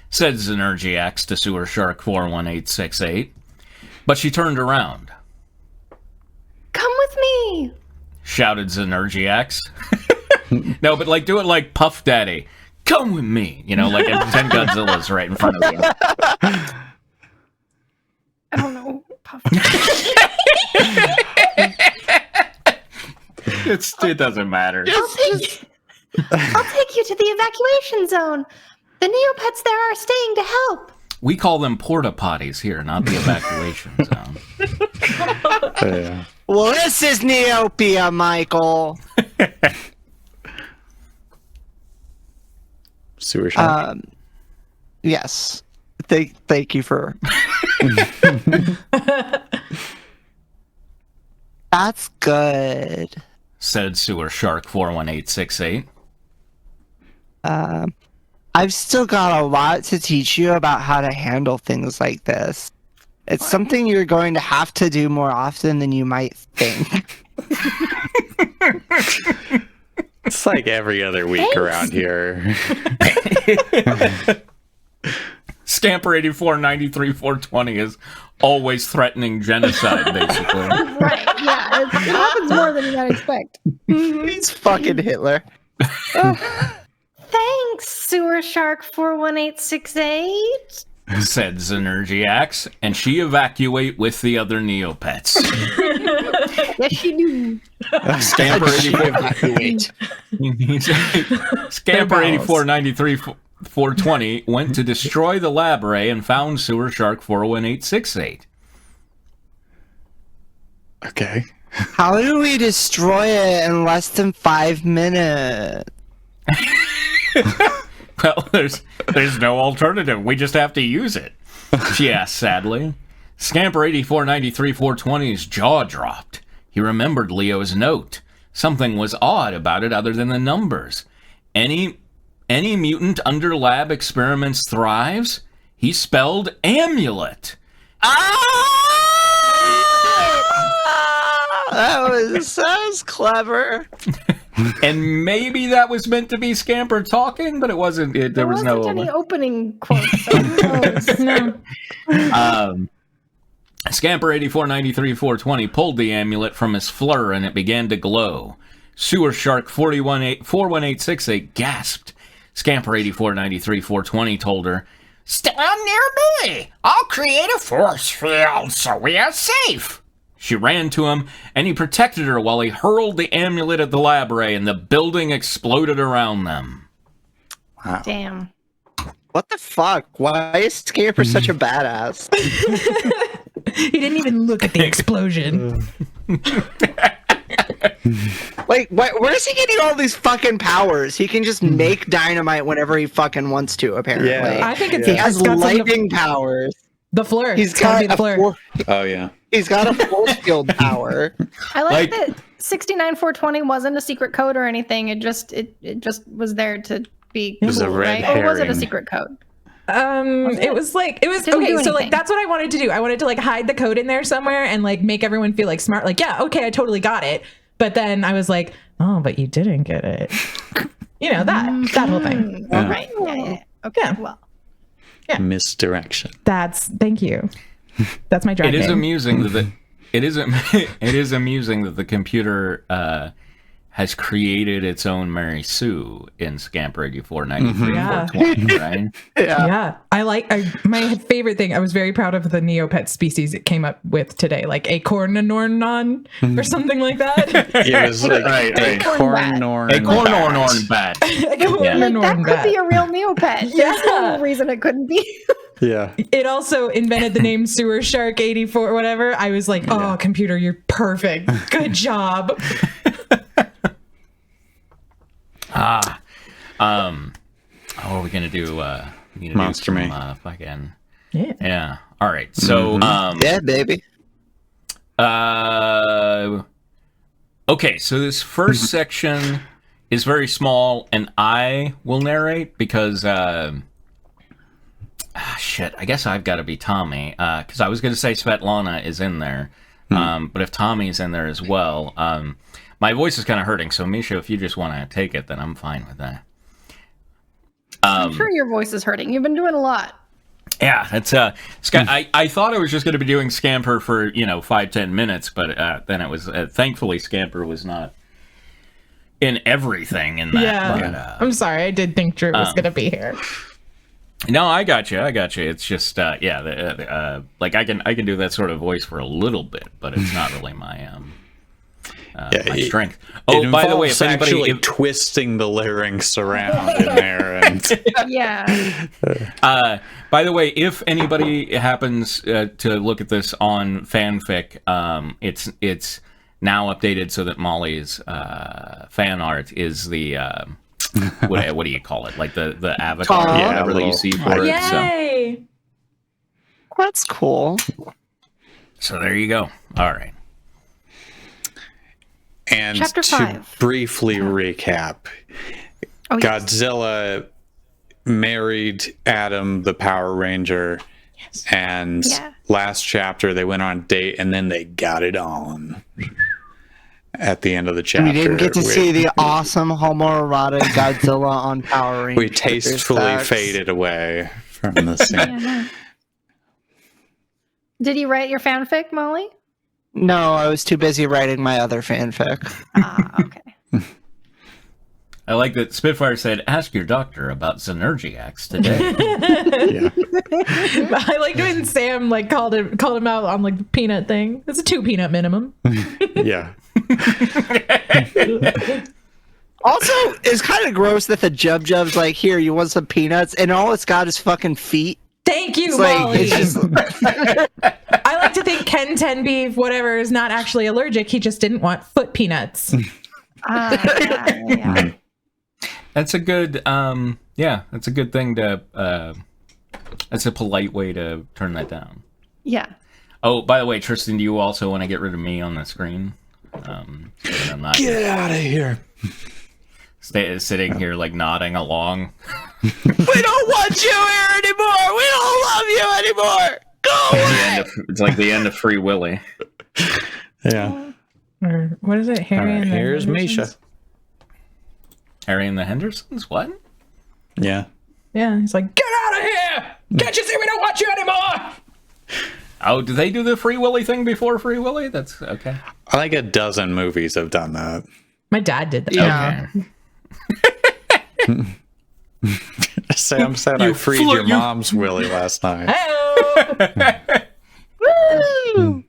Said Zenergiax to Sewer Shark 41868. But she turned around. Come with me. Shouted Zenergiax. No, but like do it like Puff Daddy. Come with me. You know, like and pretend Godzilla's right in front of you. I don't know. Puff. It doesn't matter. I'll take you to the evacuation zone. The Neopets there are staying to help. We call them porta potties here, not the evacuation zone. Yeah. Well, this is Neopia, Michael. Sewer Shark. Yes. Thank you for. That's good. Said Sewer Shark 41868. I've still got a lot to teach you about how to handle things like this. It's something you're going to have to do more often than you might think. It's like every other week Thanks. around here. Scamper 8493-420 is always threatening genocide, basically. Right, yeah. It happens more than you might expect. He's fucking Hitler. Thanks, Sewer Shark 41868. Said Zenergiax, and she evacuate with the other Neopets. Yes, you do. Scamper Evacuate. Scamper 8493-420 went to destroy the library and found Sewer Shark 41868. Okay. How do we destroy it in less than 5 minutes? Well, there's no alternative. We just have to use it. She asked sadly. Scamper 8493-420's jaw dropped. He remembered Leo's note. Something was odd about it other than the numbers. Any mutant under lab experiments thrives? He spelled amulet. That was clever. And maybe that was meant to be Scamper talking, but it wasn't. There was no any opening quotes. So who knows? No. Scamper 8493-420 pulled the amulet from his fleur and it began to glow. Sewer Shark 41868 gasped. Scamper 8493-420 told her, Stand near me. I'll create a force field so we are safe. She ran to him, and he protected her while he hurled the amulet at the library, and the building exploded around them. Damn. What the fuck? Why is Scamper such a badass? He didn't even look at the explosion. Like, where's he getting all these fucking powers? He can just make dynamite whenever he fucking wants to, apparently. Yeah. I think it's He it's has got some of lightning powers. the fleur. He's It's gotta be got the a fleur. Oh, yeah. He's got a force field power. I like Like- that 69420 wasn't a secret code or anything. It just was there to be was a cool, red right? Or was it a herring. secret code? It was Didn't okay. do So anything. like that's what I wanted to do. I wanted to like hide the code in there somewhere and like make everyone feel like smart. Like, yeah, okay, I totally got it. But then I was like, oh, but you didn't get it. You know, that whole thing. Yeah. Right. Yeah. Okay. Yeah. Well. Misdirection. Thank you. That's my drag It is name. amusing that it is amusing that the computer has created its own Mary Sue in Scamper 8493-420, right? Yeah, my favorite thing. I was very proud of the Neopet species it came up with today, like acornornon or something like that. It was like Right. a cornorn. A cornorn bat. Like, that could be a real Neopet. There's no reason it couldn't be. Yeah. it also invented the name Sewer Shark 84 or whatever. I was like, oh, computer, you're perfect. Good job. What are we gonna do? We need to Monster do Me. some, fucking Yeah. yeah. All right. So Yeah, baby. okay. So this first section is very small, and I will narrate because shit. I guess I've got to be Tommy because I was gonna say Svetlana is in there, but if Tommy's in there as well, my voice is kind of hurting. So Misha, if you just want to take it, then I'm fine with that. I'm sure your voice is hurting. You've been doing a lot. Yeah, that's I thought I was just going to be doing Scamper for 5-10 minutes, but then it was thankfully Scamper was not in everything in that. Yeah. But, I'm sorry. I did think Drew was going to be here. no, I got you. It's just like I can do that sort of voice for a little bit, but it's not really my my strength. Oh, by the way, if anybody twisting the larynx around in there, and Yeah. by the way, if anybody happens to look at this on fanfic, it's now updated so that Molly's fan art is the what do you call it? Like the avatar, or whatever that you see for it. Yay! That's cool. So there you go. All right. and Chapter to 5. briefly recap, Oh, yes. Godzilla married Adam the Power Ranger, and Yeah. last chapter they went on a date and then they got it on. At the end of the chapter, We didn't get to see the awesome homoerotic Godzilla on Power Rangers. we tastefully faded away from the scene. Yeah, no. Did you write your fanfic, Molly? No, I was too busy writing my other fanfic. Ah, okay. I like that Spitfire said, "Ask your doctor about Xenergiacs today." Yeah. I liked when Sam called him out on the peanut thing. It's a 2 peanut minimum. Yeah. Also, it's kind of gross that the Jub's like, here, you want some peanuts? And all it's got is fucking feet. Thank you, It's like, Molly. it's just, I like to think Ken 10 beef, whatever, is not actually allergic. He just didn't want foot peanuts. Yeah. That's a good, that's a good thing to, that's a polite way to turn that down. Yeah. Oh, by the way, Tristan, do you also want to get rid of me on the screen? So that I'm not Get out of here. sitting here nodding along. we don't want you here anymore! We don't love you anymore! Go away! It's like the end of Free Willy. Yeah. Or what is it? Harry All right, and the here's Hendersons? Misha. Harry and the Hendersons? What? Yeah. Yeah, he's like, get out of here! Can't you see we don't want you anymore? Oh, did they do the Free Willy thing before Free Willy? That's okay. I think a dozen movies have done that. My dad did that. Yeah. Okay. Sam said I freed your mom's Willy last night. Hey-o!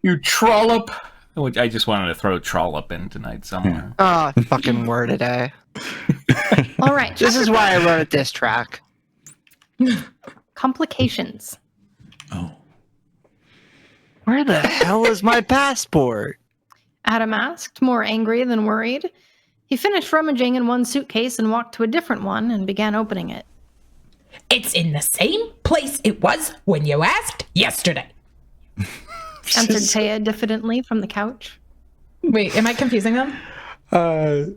You trollop. Which I just wanted to throw trollop in tonight somewhere. Oh, fucking word a day. All right. This is why I wrote a diss track. Complications. Oh. Where the hell is my passport? Adam asked, more angry than worried. He finished rummaging in one suitcase and walked to a different one and began opening it. It's in the same place it was when you asked yesterday. Answered Taya diffidently from the couch. Wait, am I confusing them? Well,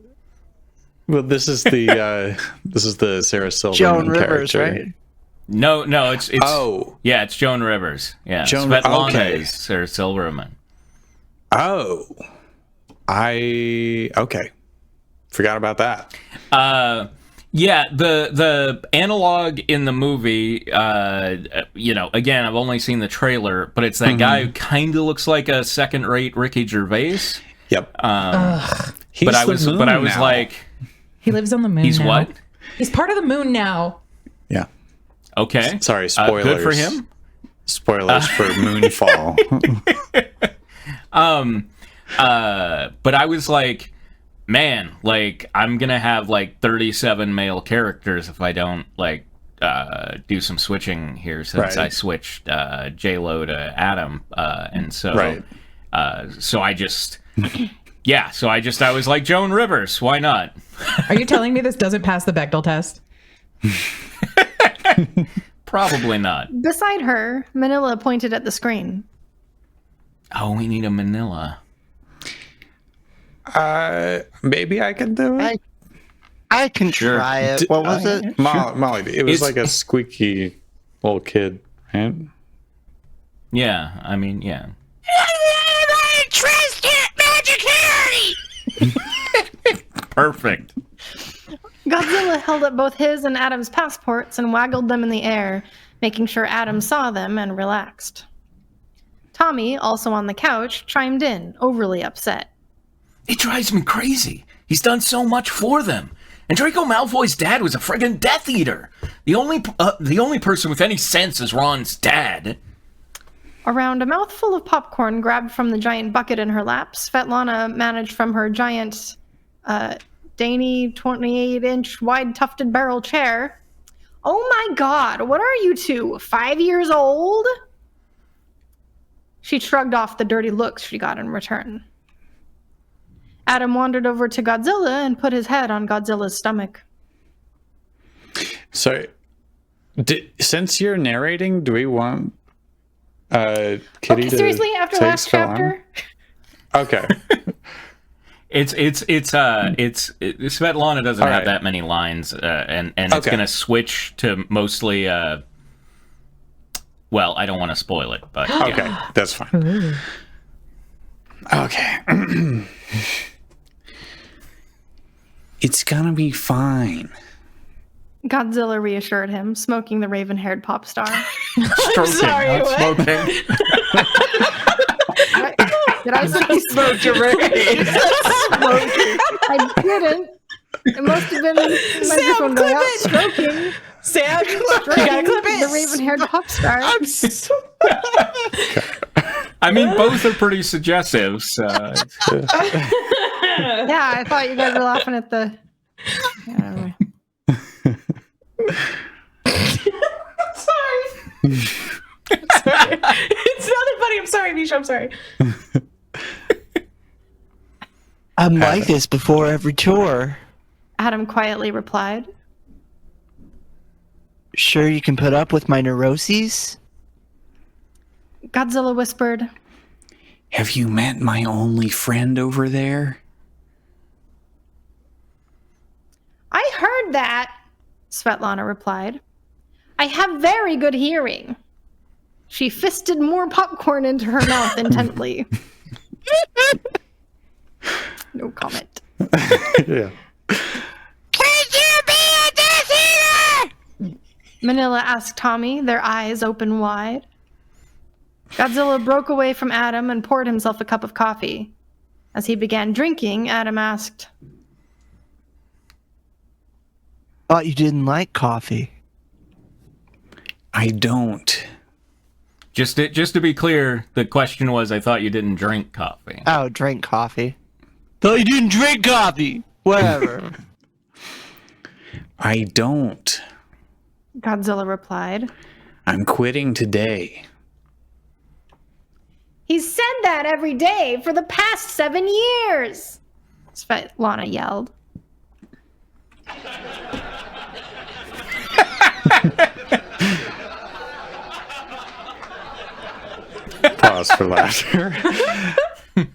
this is the Sarah Silverman Joan Rivers, character. right? No, it's Oh. yeah, it's Joan Rivers. Yeah, Joan- Svetlana okay. is Sarah Silverman. Oh. Okay. Forgot about that. Yeah, the analog in the movie, again, I've only seen the trailer, but it's that guy who kind of looks like a second-rate Ricky Gervais. Yep. He's But I the was moon now. like, He lives on the moon he's now. what? He's part of the moon now. Yeah. Okay. Sorry, spoilers. Good for him. Spoilers for Moonfall. But I was like, man, I'm gonna have 37 male characters if I don't do some switching here since I switched J-Lo to Adam, and so so I just I was like Joan Rivers. Why not? Are you telling me this doesn't pass the Bechdel test? Probably not. Beside her, Manila pointed at the screen. Oh, we need a Manila. Maybe I can do it. I can try it. What was it? Molly, it was like a squeaky little kid, right? Yeah, I mean, yeah. Perfect. Godzilla held up both his and Adam's passports and waggled them in the air, making sure Adam saw them and relaxed. Tommy, also on the couch, chimed in, overly upset. It drives me crazy. He's done so much for them. And Draco Malfoy's dad was a friggin' Death Eater. The only person with any sense is Ron's dad. Around a mouthful of popcorn grabbed from the giant bucket in her lap, Svetlana managed from her giant, dainty 28-inch wide tufted barrel chair. Oh my god, what are you two, 5 years old? She shrugged off the dirty looks she got in return. Adam wandered over to Godzilla and put his head on Godzilla's stomach. So, since you're narrating, do we want Kitty to seriously, after take last Svetlana? chapter? Okay. Svetlana doesn't have that many lines, and it's gonna switch to mostly. Well, I don't want to spoil it, but yeah. Okay, that's fine. Okay. It's gonna be fine. Godzilla reassured him, smoking the raven-haired pop star. Stroking, sorry, not what? smoking. Did I say Smoked your rays. I didn't. It must have been the microphone going out stroking. Sam, you gotta clip it. The raven-haired pop star. I mean, both are pretty suggestive. So. Yeah, I thought you guys were laughing at the. Anyway. Sorry. It's not funny. I'm sorry, Misha. I'm sorry. I'm like this before every tour. Adam quietly replied. Sure you can put up with my neuroses? Godzilla whispered. Have you met my only friend over there? I heard that, Svetlana replied. I have very good hearing. She fisted more popcorn into her mouth intently. No comment. Yeah. Could you be a Death Eater? Manila asked Tommy, their eyes open wide. Godzilla broke away from Adam and poured himself a cup of coffee. As he began drinking, Adam asked, Thought you didn't like coffee. I don't. Just to be clear, the question was, I thought you didn't drink coffee. Oh, drink coffee. Thought you didn't drink coffee. Whatever. I don't. Godzilla replied. I'm quitting today. He's said that every day for the past 7 years, Svetlana yelled. Pause for laughter.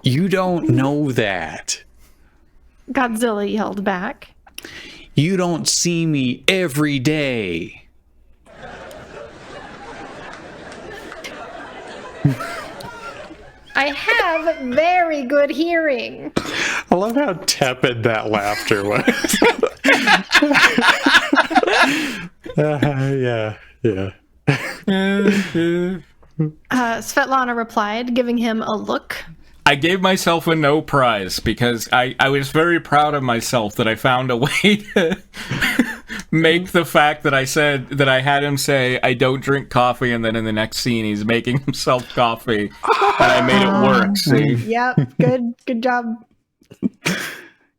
You don't know that. Godzilla yelled back. You don't see me every day. I have very good hearing. I love how tepid that laughter was. Yeah. Svetlana replied, giving him a look. I gave myself a no prize because I was very proud of myself that I found a way to make the fact that I said that I had him say I don't drink coffee, and then in the next scene he's making himself coffee, and I made it work. See? Yep, good job.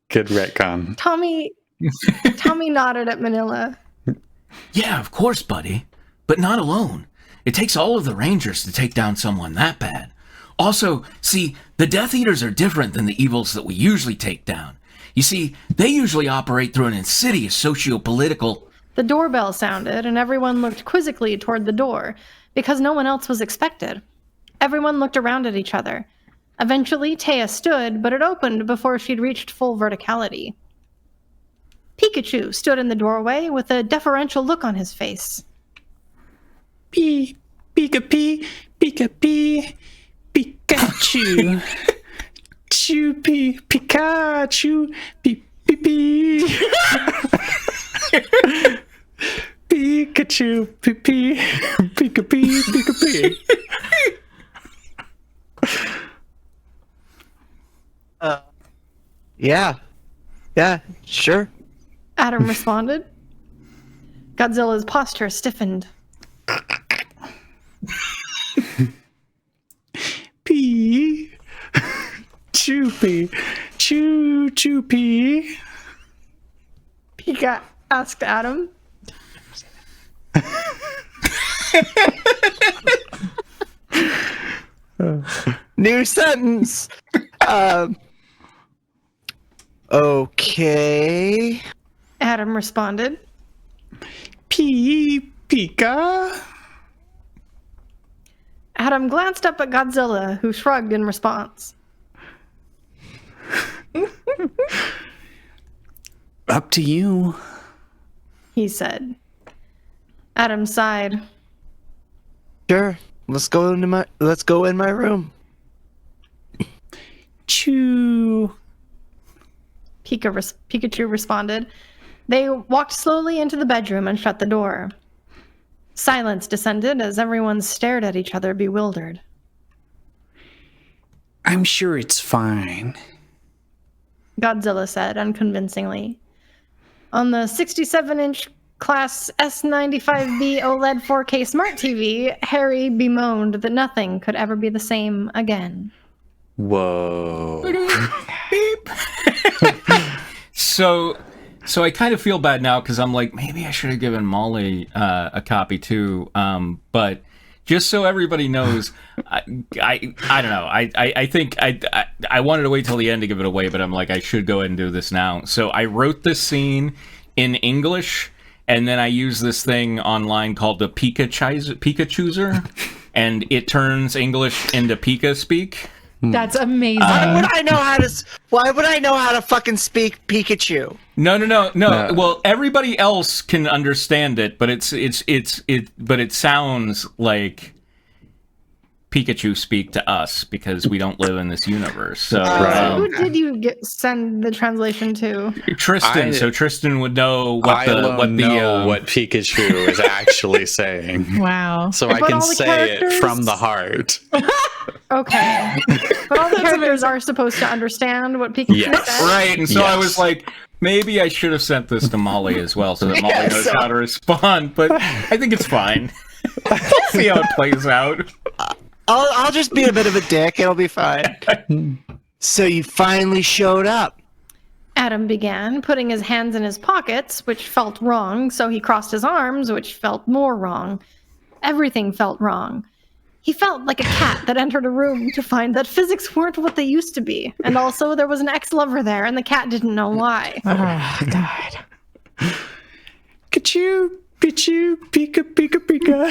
Good retcon. Tommy nodded at Manila. Yeah, of course, buddy. But not alone. It takes all of the Rangers to take down someone that bad. Also, see, the Death Eaters are different than the evils that we usually take down. You see, they usually operate through an insidious socio-political... The doorbell sounded, and everyone looked quizzically toward the door, because no one else was expected. Everyone looked around at each other. Eventually, Taya stood, but it opened before she'd reached full verticality. Pikachu stood in the doorway with a deferential look on his face. Pikachu, Pikachu, Pikachu, Pikachu, Pikachu. Yeah, sure. Adam responded. Godzilla's posture stiffened. Choopy. Pika asked Adam. New sentence. Okay. Adam responded. Pika. Adam glanced up at Godzilla, who shrugged in response. Up to you, He said. Adam sighed. Sure. Let's go in my room. Choo. Pikachu responded. They walked slowly into the bedroom and shut the door. Silence descended as everyone stared at each other, bewildered. I'm sure it's fine. Godzilla said unconvincingly. On the 67-inch Class S95B OLED 4K Smart TV, Harry bemoaned that nothing could ever be the same again. Whoa. So I kind of feel bad now because I'm like, maybe I should have given Molly a copy too. But just so everybody knows, I don't know. I think I wanted to wait till the end to give it away, but I'm like, I should go ahead and do this now. So I wrote this scene in English, and then I use this thing online called the Pika-Chooser, and it turns English into Pika speak. That's amazing. Why would I know how to fucking speak Pikachu? No. Well, everybody else can understand it, but it sounds like Pikachu speak to us because we don't live in this universe. So, Who did you send the translation to? Tristan. So Tristan would know what what Pikachu is actually saying. Wow. So I But can all the say it characters? from the heart. Okay. But all the characters are supposed to understand what Pikachu Yes. said. Right, and so I Yes. was like, maybe I should have sent this to Molly as well, so that Molly knows how to respond. But I think it's fine. We'll see how it plays out. I'll just be a bit of a dick. It'll be fine. So you finally showed up. Adam began, putting his hands in his pockets, which felt wrong, so he crossed his arms, which felt more wrong. Everything felt wrong. He felt like a cat that entered a room to find that physics weren't what they used to be, and also there was an ex-lover there, and the cat didn't know why. Oh, God. Pikachu, Pichu, Pika, Pika, Pika,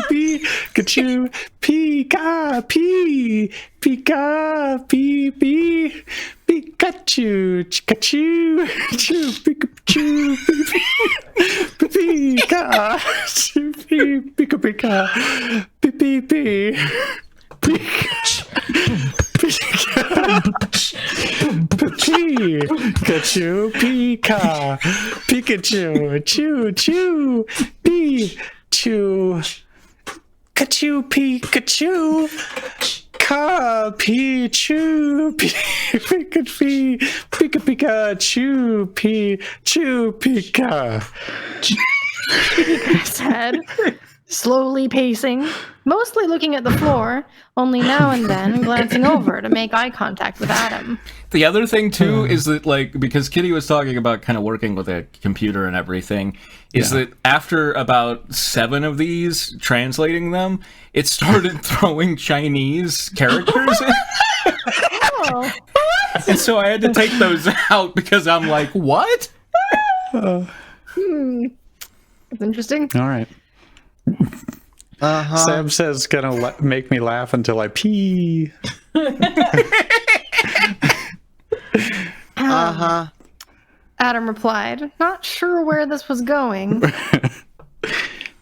Pee, Pikachu, Pika, Pee, Pika, Pee, Pee, Pikachu, Pikachu, Chu, Pikachu, Pika, Pika, Pika, Pee, Pee, Pikachu, Pika, Pikachu, Choo, Choo, Pichu, Pikachu, Pikachu, Ka, Pichu, Pikachu, Pika, Pikachu, Pichu, Pika. Said, slowly pacing, mostly looking at the floor, only now and then glancing over to make eye contact with Adam. The other thing too is that, like, because Kitty was talking about kind of working with a computer and everything, is that after about 7 of these, translating them, it started throwing Chinese characters in. Oh, And so I had to take those out because I'm like, what? that's interesting. All right. Sam says it's gonna make me laugh until I pee. Adam replied, not sure where this was going.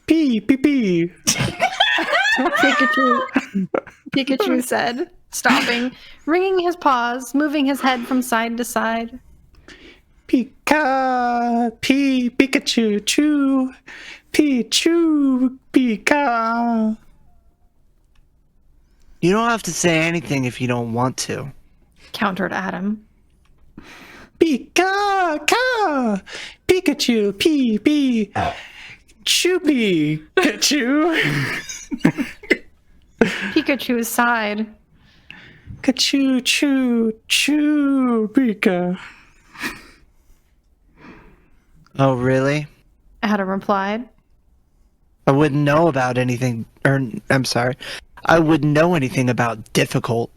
Pee, pee, pee. Pikachu said, stopping, wringing his paws, moving his head from side to side. Pika, pee, Pikachu, choo, Pichu, Pika. You don't have to say anything if you don't want to. Countered Adam. Pika, ka, Pikachu, pee, pee, choopy, Pikachu. Pikachu sighed. Kachoo, choo, choo, Pika. Oh, really? Adam replied. I wouldn't know about anything, or I'm sorry. I wouldn't know anything about difficult.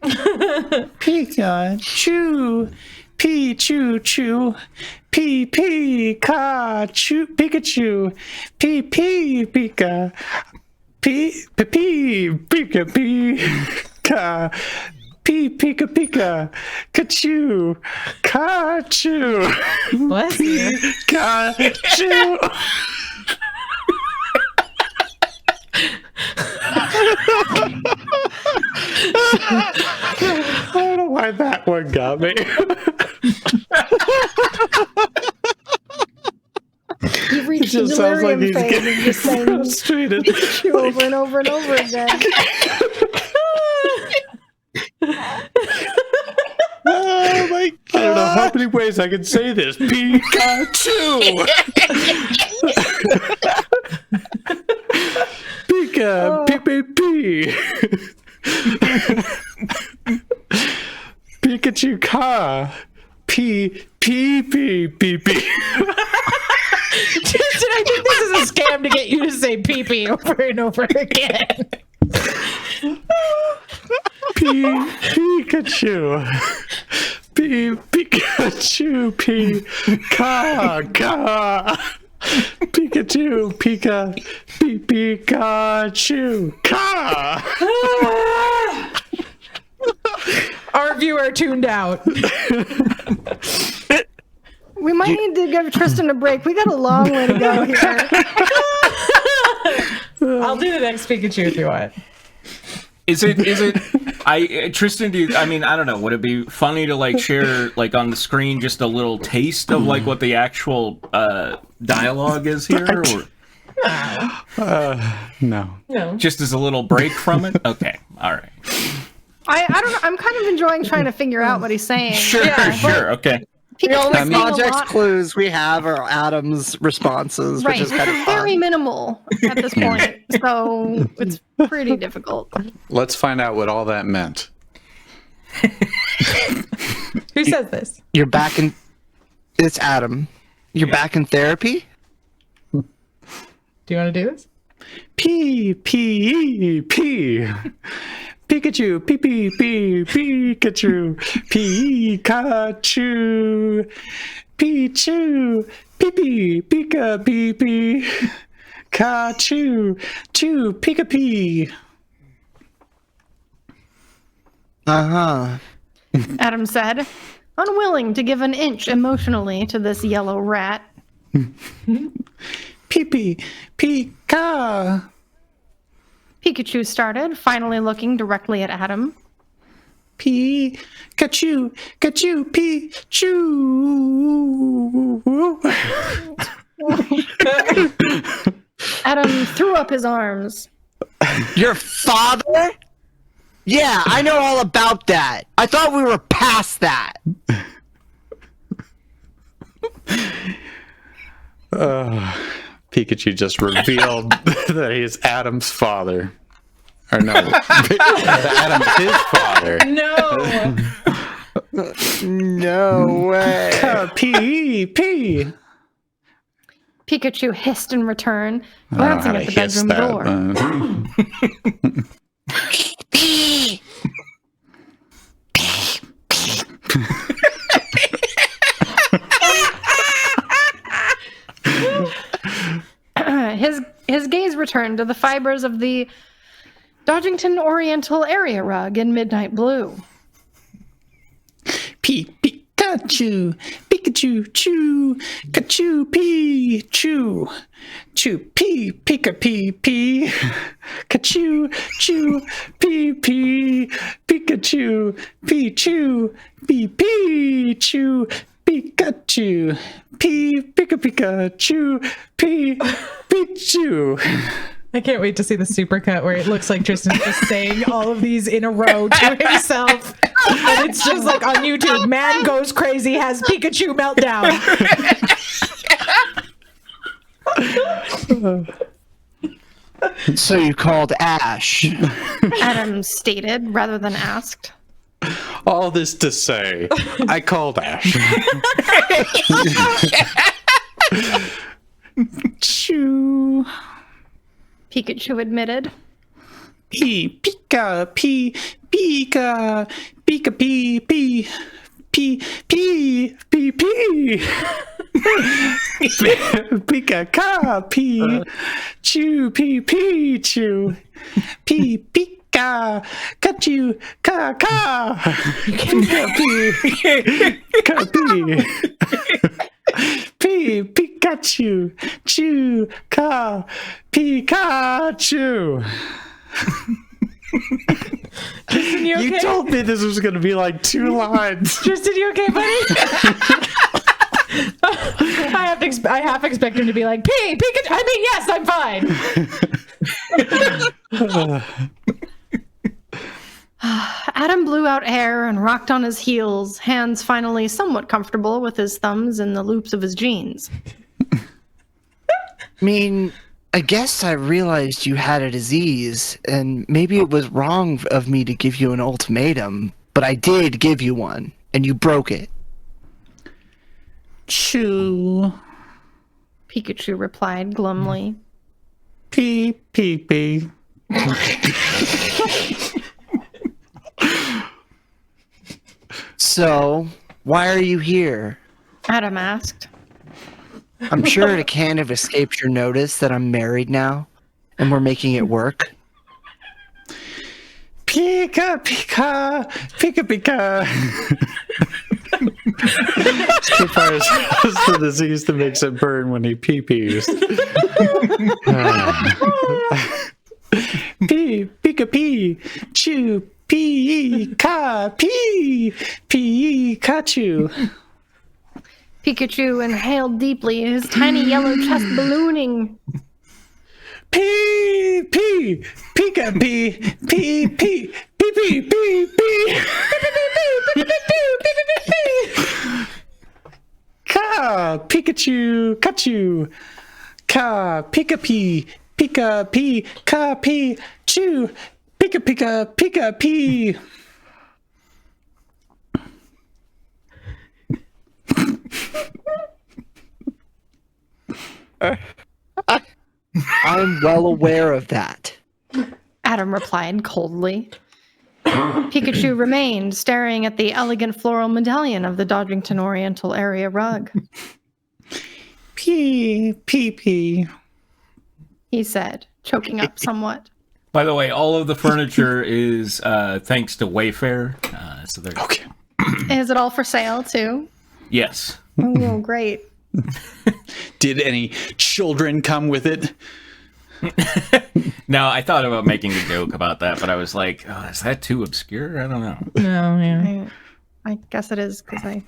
Pika, choo, pee, choo, choo, pee, pee, ka, choo, Pikachu, pee, pee, Pika, pee, pee, pee, Pika, pee, ka, pee, Pika, Pika, kachoo, ka, choo, Bless you. ka, choo. I don't know why that one got me. You've reached the just sounds like delirium he's phase of just saying frustrated. Pikachu over and over and over again. Oh my God. I don't know how many ways I can say this. Pikachu! Pika, pee, pee, pee. Pikachu ka. Pee, pee, pee, pee, pee. I think this is a scam to get you to say pee-pee over and over again. Pikachu. Pikachu. Ka. Pikachu. Pikachu. Ka. Our viewer tuned out. We might need to give Tristan a break. We got a long way to go here. I'll do the next Pikachu if you want. Is it Tristan, I don't know, would it be funny to like share like on the screen just a little taste of like what the actual dialogue is here, or No. just as a little break from it? Okay, all right. I don't know. I'm kind of enjoying trying to figure out what he's saying. Sure, okay. The only Pikachu's saying a context lot. clues we have are Adam's responses, Right, which is kind of very fun. minimal at this point, so it's pretty difficult. Let's find out what all that meant. Who says this? You're back in. It's Adam. You're back in therapy? Do you want to do this? Pee. Pikachu, Pikachu, Pikachu, Pichu, Pika, Kachu, Pika, pee. Uh-huh. Adam said, unwilling to give an inch emotionally to this yellow rat. Pika. Pikachu started, finally looking directly at Adam. Kachu, Pichu. Adam threw up his arms. Your father? Yeah, I know all about that. I thought we were past that. Pikachu just revealed that he's Adam's father. Or no, Adam's his father. No. No way. P. Pikachu hissed in return, glancing at the bedroom door. His gaze returned to the fibers of the Dodgington Oriental area rug in midnight blue. Pikachu, Pikachu, choo, Kachu, pee, choo, choo, pee, Pika, pee, Kachu, choo, pee, Pikachu, pee, choo, pee, choo, Pikachu, Pika, choo, pee, Pichu. I can't wait to see the supercut where it looks like Tristan's just saying all of these in a row to himself. And it's just like on YouTube, man goes crazy, has Pikachu meltdown. So you called Ash. Adam stated rather than asked. All this to say, I called Ash. Choo. Pikachu admitted. Pika, Pika, Pika, ka, pee, choo, pee, choo, pika, kachu, ka, pika, pee, Pikachu, choo, ka, Pikachu. Tristan, you okay? You told me this was going to be like 2 lines. Tristan, you okay, buddy? I half expect him to be like, Pikachu. I mean, yes, I'm fine. Adam blew out air and rocked on his heels, hands finally somewhat comfortable with his thumbs in the loops of his jeans. I mean, I guess I realized you had a disease, and maybe it was wrong of me to give you an ultimatum, but I did give you one, and you broke it. choo, Pikachu replied glumly. Pee. So, why are you here? Adam asked. I'm sure it can't have escaped your notice that I'm married now, and we're making it work. Pika. Skipper's has the disease that makes it burn when he pee-pees. Pika, choo, Pikachu. Pikachu inhaled deeply, his tiny yellow chest ballooning. Pika, pee. Ka, Pikachu, kachu. Ka, Pika, pee, ka, pee, choo. Pika, pee. I'm well aware of that. Adam replied coldly. Pikachu remained, staring at the elegant floral medallion of the Dodgington Oriental area rug. Pee. He said, choking up somewhat. By the way, all of the furniture is thanks to Wayfair. So they're Okay. Is it all for sale, too? Yes. Oh, great. Did any children come with it? No, I thought about making a joke about that, but I was like, oh, is that too obscure? I don't know. No, yeah. I guess it is, because I...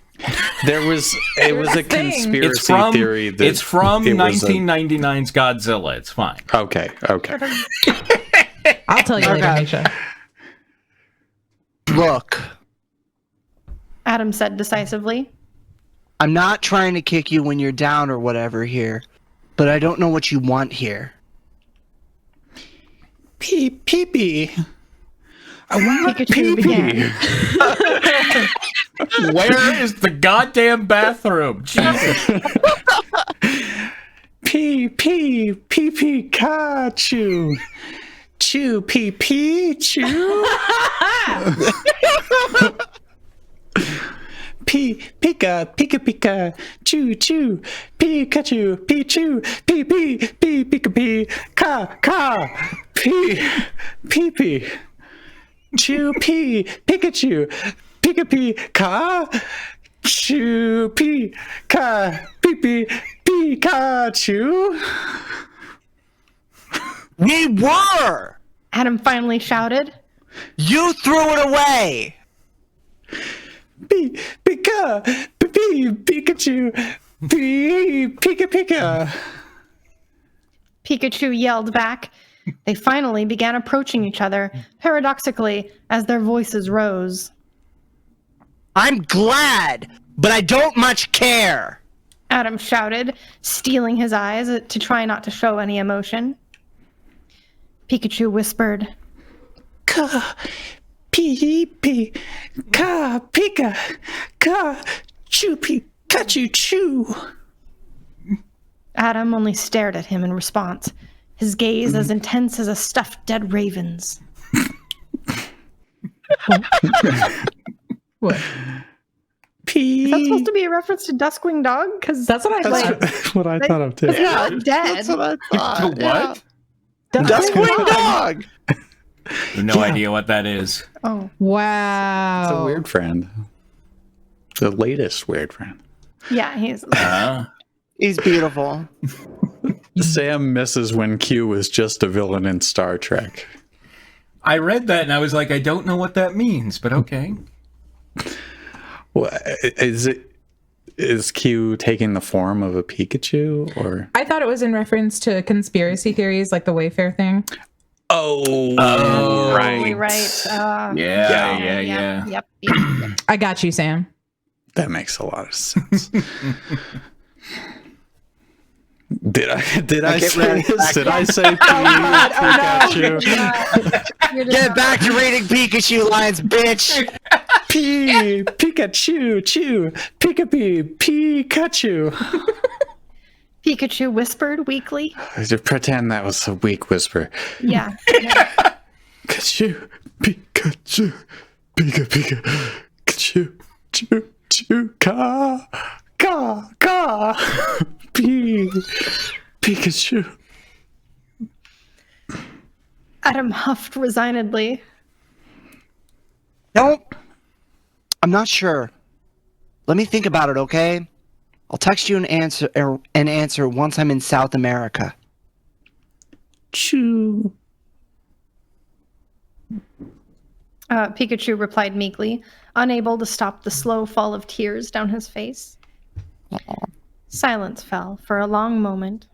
It was a conspiracy It's from theory. That it's from it was 1999's Godzilla. It's fine. Okay. I'll tell you later, Okay. Misha. Look, Adam said decisively. I'm not trying to kick you when you're down or whatever here, but I don't know what you want here. Pee-pee. I want Pikachu began. Where is the goddamn bathroom? Jesus. Pikachu. Chew, chew. Pika, chew, Pikachu, Pichu, Pika, ka, pee, chew, Pikachu, Pika, ka, chew, ka, Pikachu. We were! Adam finally shouted. You threw it away! Pikachu, Pika. Pikachu yelled back. They finally began approaching each other, paradoxically, as their voices rose. I'm glad, but I don't much care. Adam shouted, steeling his eyes to try not to show any emotion. Pikachu whispered, Ka, Pika, ka, chew, Pikachu, chew. Adam only stared at him in response, his gaze as intense as a stuffed dead raven's. What? Is that supposed to be a reference to Duskwing Dog? Because That's what I thought. That's what I thought of too. it's not dead. That's what I thought. What? Duskwing Dog! No idea what that is. Oh, Wow. It's a weird friend. The latest weird friend. yeah, he's. He's beautiful. Sam misses when Q was just a villain in Star Trek. I read that and I was like, I don't know what that means, but okay. Well, is Q taking the form of a Pikachu or? I thought it was in reference to conspiracy theories like the Wayfair thing. Oh, Totally right. Yeah. Yep. I got you, Sam. that makes a lot of sense. Did I say this? Did I say Pikachu? Get back to reading Pikachu lines, bitch! Pikachu, chew, Pikachu. Pikachu whispered weakly. Just pretend that was a weak whisper. Yeah. Pikachu, Pikachu, Pikachu, chew, ka, Pikachu. Adam huffed resignedly. Nope. I'm not sure. Let me think about it, okay? I'll text you an answer once I'm in South America. Chew. Pikachu replied meekly, unable to stop the slow fall of tears down his face. Silence fell for a long moment.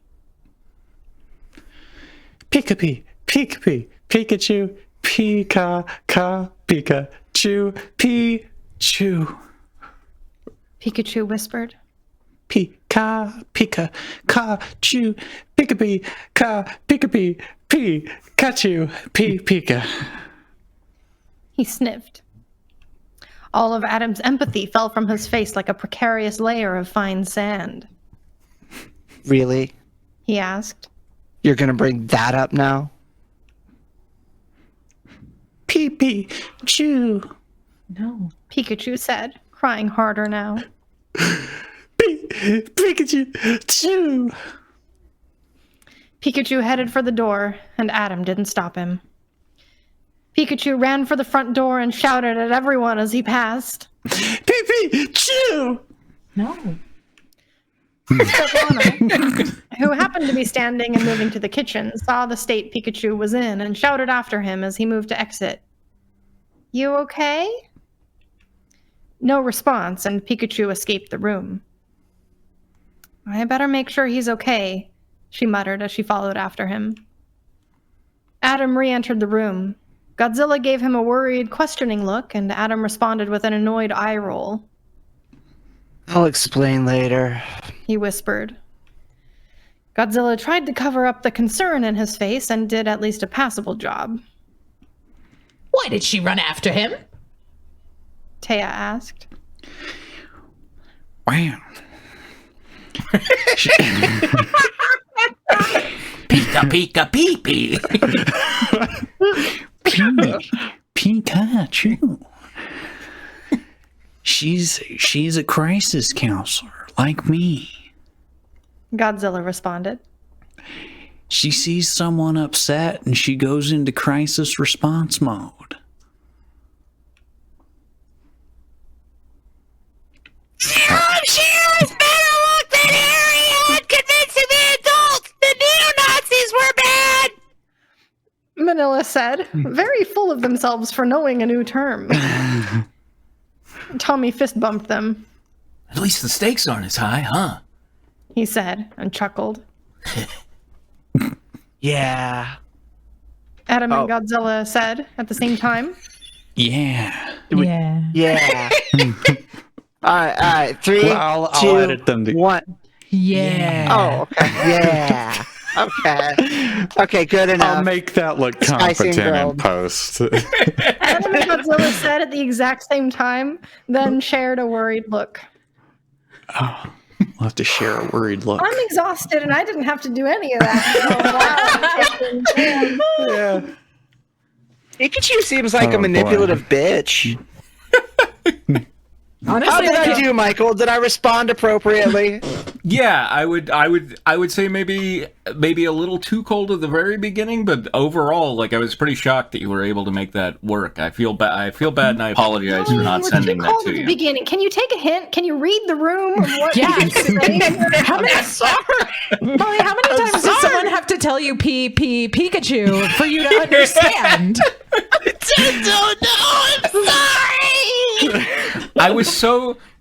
Pikachu, Pikachu, Pikachu, Pichu. Pikachu whispered. Pikachu, Pikachu, Pika. He sniffed. All of Adam's empathy fell from his face like a precarious layer of fine sand. Really? He asked. You're gonna bring that up now? Pikachu. No. Pikachu said, crying harder now. Pikachu. Chew. Pikachu headed for the door, and Adam didn't stop him. Pikachu ran for the front door and shouted at everyone as he passed. Pikachu. No. Svetlana, who happened to be standing and moving to the kitchen, saw the state Pikachu was in and shouted after him as he moved to exit. You okay? No response, and Pikachu escaped the room. I better make sure he's okay, she muttered as she followed after him. Adam re-entered the room. Godzilla gave him a worried, questioning look, and Adam responded with an annoyed eye roll. I'll explain later. He whispered. Godzilla tried to cover up the concern in his face and did at least a passable job. Why did she run after him? Taya asked. Wow. Pika pika pee pee. Pikachu. She's a crisis counselor like me. Godzilla responded. She sees someone upset and she goes into crisis response mode. She was better look than Harry had, convincing the adults the neo-Nazis were bad! Manila said, very full of themselves for knowing a new term. Tommy fist bumped them. At least the stakes aren't as high, huh? He said, and chuckled. Yeah. Adam and Godzilla said at the same time. Yeah. Yeah. Yeah. All right. 3, Well, I'll 2, edit them to- 1. Yeah. Oh, okay. Yeah. Okay. Okay, good enough. I'll make that look Spicy and competent in grilled. post. Adam and Godzilla said at the exact same time, then shared a worried look. We'll have to share a worried look. I'm exhausted and I didn't have to do any of that. Yeah. Pikachu seems like Oh, a manipulative bitch. Honestly, How did I can't- do, Michael? Did I respond appropriately? Yeah, I would say maybe a little too cold at the very beginning, but overall, like I was pretty shocked that you were able to make that work. I feel bad. And I apologize for not sending that to at the you. beginning. Can you take a hint? Can you read the room? Of what Yes. how many? Molly, how many times does someone have to tell you Pikachu for you to understand? I don't know. I'm sorry.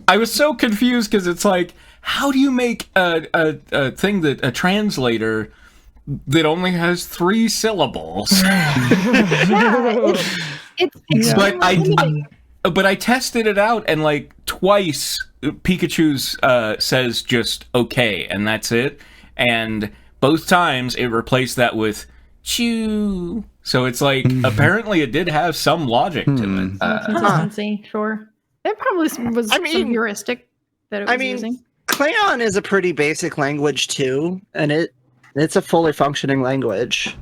I was so confused because it's like, how do you make a thing that a translator that only has 3 syllables? It's But extremely limiting. But I tested it out, and like twice, Pikachu's says just okay, and that's it. And both times it replaced that with chew. So it's like apparently it did have some logic to it. Consistency, sure. It probably was some heuristic that it was using. Klingon is a pretty basic language too, and it's a fully functioning language.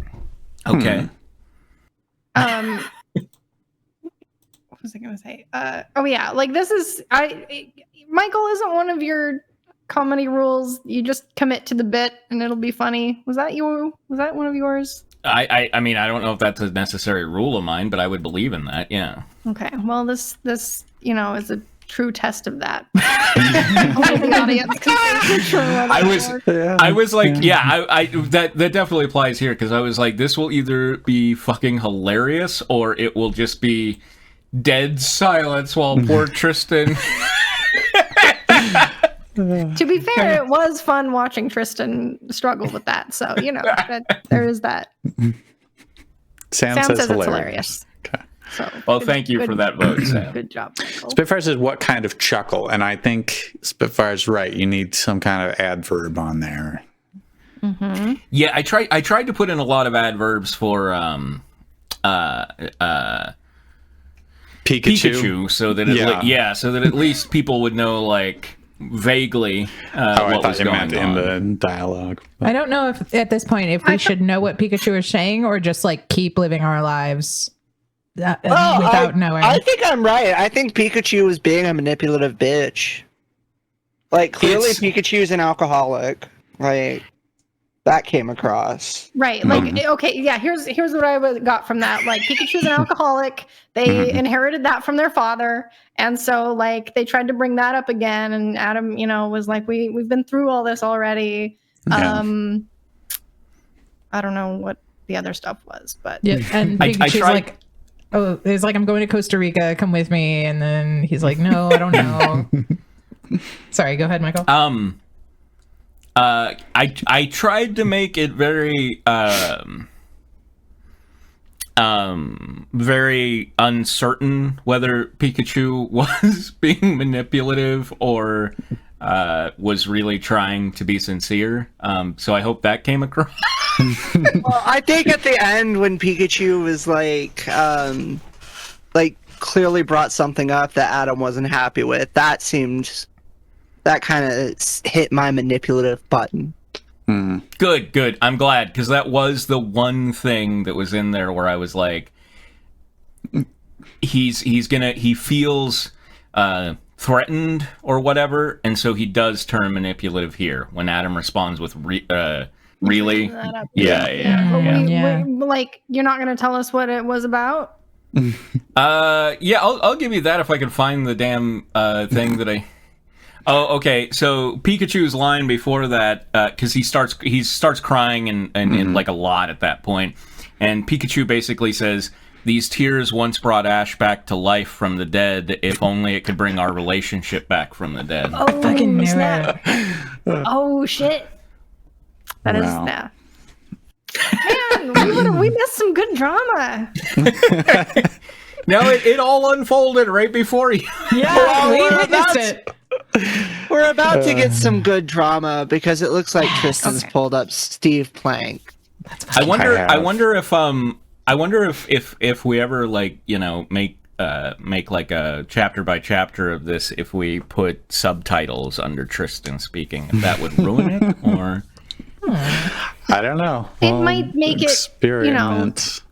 Okay. What was I going to say? Oh yeah, like this is Michael, isn't one of your comedy rules you just commit to the bit and it'll be funny? Was that one of yours? I mean, I don't know if that's a necessary rule of mine, but I would believe in that. Yeah. Okay. Well, this is a true test of that. Only the audience can see the true one. I was like, I that definitely applies here because I was like, this will either be fucking hilarious or it will just be dead silence while poor Tristan. To be fair, it was fun watching Tristan struggle with that. So there is that. Sam Sam says says it's hilarious. Okay. So Well, thank you for that vote, Sam. Good job, Michael. Spitfire says, what kind of chuckle? And I think Spitfire's right. You need some kind of adverb on there. Mm-hmm. Yeah, I tried to put in a lot of adverbs for Pikachu so that so that at least people would know like vaguely I what thought was you going meant on. in the dialogue. I don't know if at this point if we should know what Pikachu is saying or just like keep living our lives without knowing. I think I'm right. I think Pikachu is being a manipulative bitch. Like clearly, Pikachu's an alcoholic. Like that came across. Right. Like, okay, yeah, here's what I got from that. Like, Pikachu's an alcoholic. They inherited that from their father. And so, like, they tried to bring that up again. And Adam, was like, we've been through all this already. Yeah. I don't know what the other stuff was, but Yeah, and I Pikachu's tried- like, oh, he's like, I'm going to Costa Rica. Come with me. And then he's like, no, I don't know. Sorry, go ahead, Michael. I tried to make it very very uncertain whether Pikachu was being manipulative or was really trying to be sincere. So I hope that came across. Well, I think at the end when Pikachu was clearly brought something up that Adam wasn't happy with, that kind of hit my manipulative button. Good. I'm glad, because that was the one thing that was in there where I was like, he feels threatened or whatever, and so he does turn manipulative here when Adam responds with really. Yeah. Like, you're not gonna tell us what it was about? I'll give you that if I can find the damn thing that I. Oh, okay. So Pikachu's line before that, because he starts crying and like a lot at that point, and Pikachu basically says, "These tears once brought Ash back to life from the dead. If only it could bring our relationship back from the dead." Oh, Fucking knew snap. it. Oh shit. That is Wow. snap. Man, we missed some good drama. No, it all unfolded right before you. Yeah, we we're witnessed about- it. We're about to get some good drama because it looks like Tristan's Okay. pulled up Steve Plank. I wonder if we ever make like a chapter by chapter of this, if we put subtitles under Tristan speaking, if that would ruin it, or I don't know. It might make it, experiment.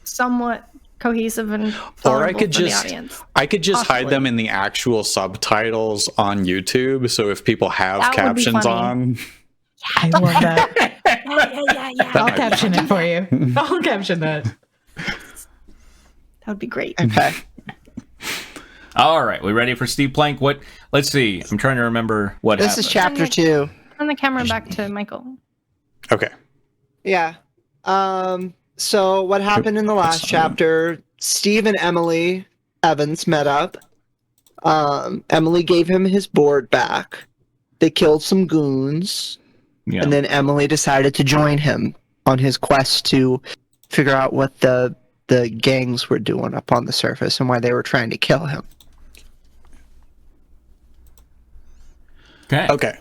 somewhat cohesive and Or tolerable I could for the just audience. hide Possibly. them in the actual subtitles on YouTube. So if people have That would be captions funny. on, I love that. Yeah. I'll caption it for you. I'll caption that. That would be great. Okay. all right, we ready for Steve Plank? What? Let's see. I'm trying to remember what This happened. is chapter 2. Turn the camera back to Michael. okay. Yeah. So what happened in the last chapter, Steve and Emily Evans met up. Emily gave him his board back. They killed some goons. Yeah. And then Emily decided to join him on his quest to figure out what the gangs were doing up on the surface and why they were trying to kill him. Okay. Okay.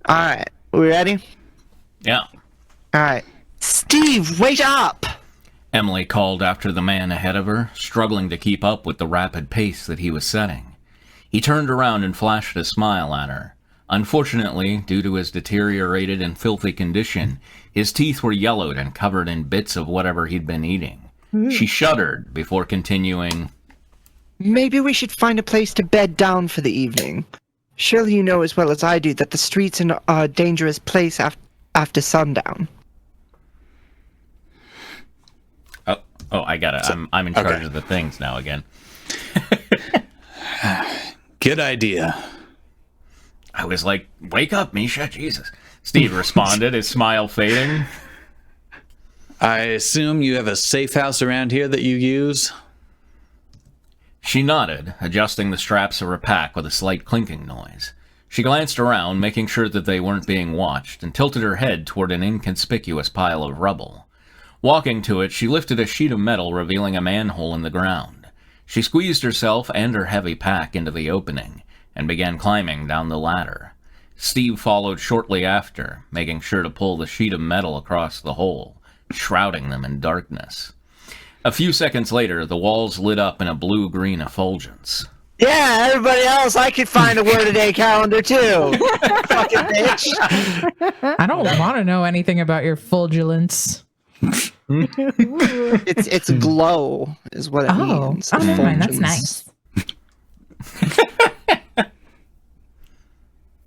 All right. We ready? Yeah. All right. Steve, wait up! Emily called after the man ahead of her, struggling to keep up with the rapid pace that he was setting. He turned around and flashed a smile at her. Unfortunately, due to his deteriorated and filthy condition, his teeth were yellowed and covered in bits of whatever he'd been eating. She shuddered before continuing, Maybe we should find a place to bed down for the evening. Surely you know as well as I do that the streets are a dangerous place after sundown. Oh, I got it. I'm in charge okay. of the things now again. Good idea. I was like, wake up, Misha, Jesus. Steve responded, his smile fading. I assume you have a safe house around here that you use? She nodded, adjusting the straps of her pack with a slight clinking noise. She glanced around, making sure that they weren't being watched, and tilted her head toward an inconspicuous pile of rubble. Walking to it, she lifted a sheet of metal, revealing a manhole in the ground. She squeezed herself and her heavy pack into the opening, and began climbing down the ladder. Steve followed shortly after, making sure to pull the sheet of metal across the hole, shrouding them in darkness. A few seconds later, the walls lit up in a blue-green effulgence. Yeah, everybody else, I could find a word-a-day calendar too. Fucking bitch. I don't want to know anything about your fulgulence. It's glow is what it means. Never mind. That's Effulgence. nice.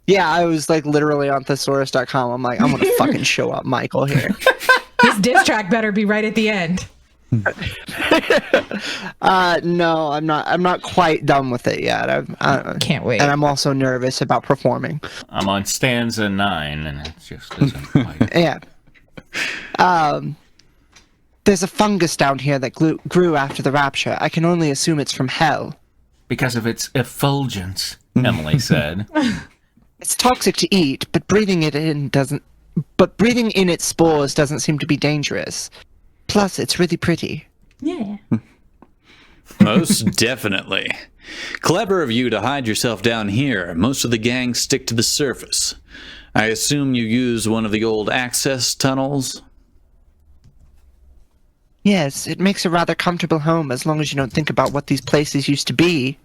Yeah, I was like literally on thesaurus.com. I'm like, I'm gonna fucking show up Michael here. This diss track better be right at the end. No, I'm not. I'm not quite done with it yet. Can't wait. And I'm also nervous about performing. I'm on stanza 9, and it just isn't quite... Yeah. There's a fungus down here that grew after the rapture. I can only assume it's from hell. Because of its effulgence, Emily said. It's toxic to eat, but breathing in its spores doesn't seem to be dangerous. Plus, it's really pretty. Yeah. Most definitely. Clever of you to hide yourself down here. Most of the gang stick to the surface. I assume you use one of the old access tunnels? Yes, it makes a rather comfortable home as long as you don't think about what these places used to be.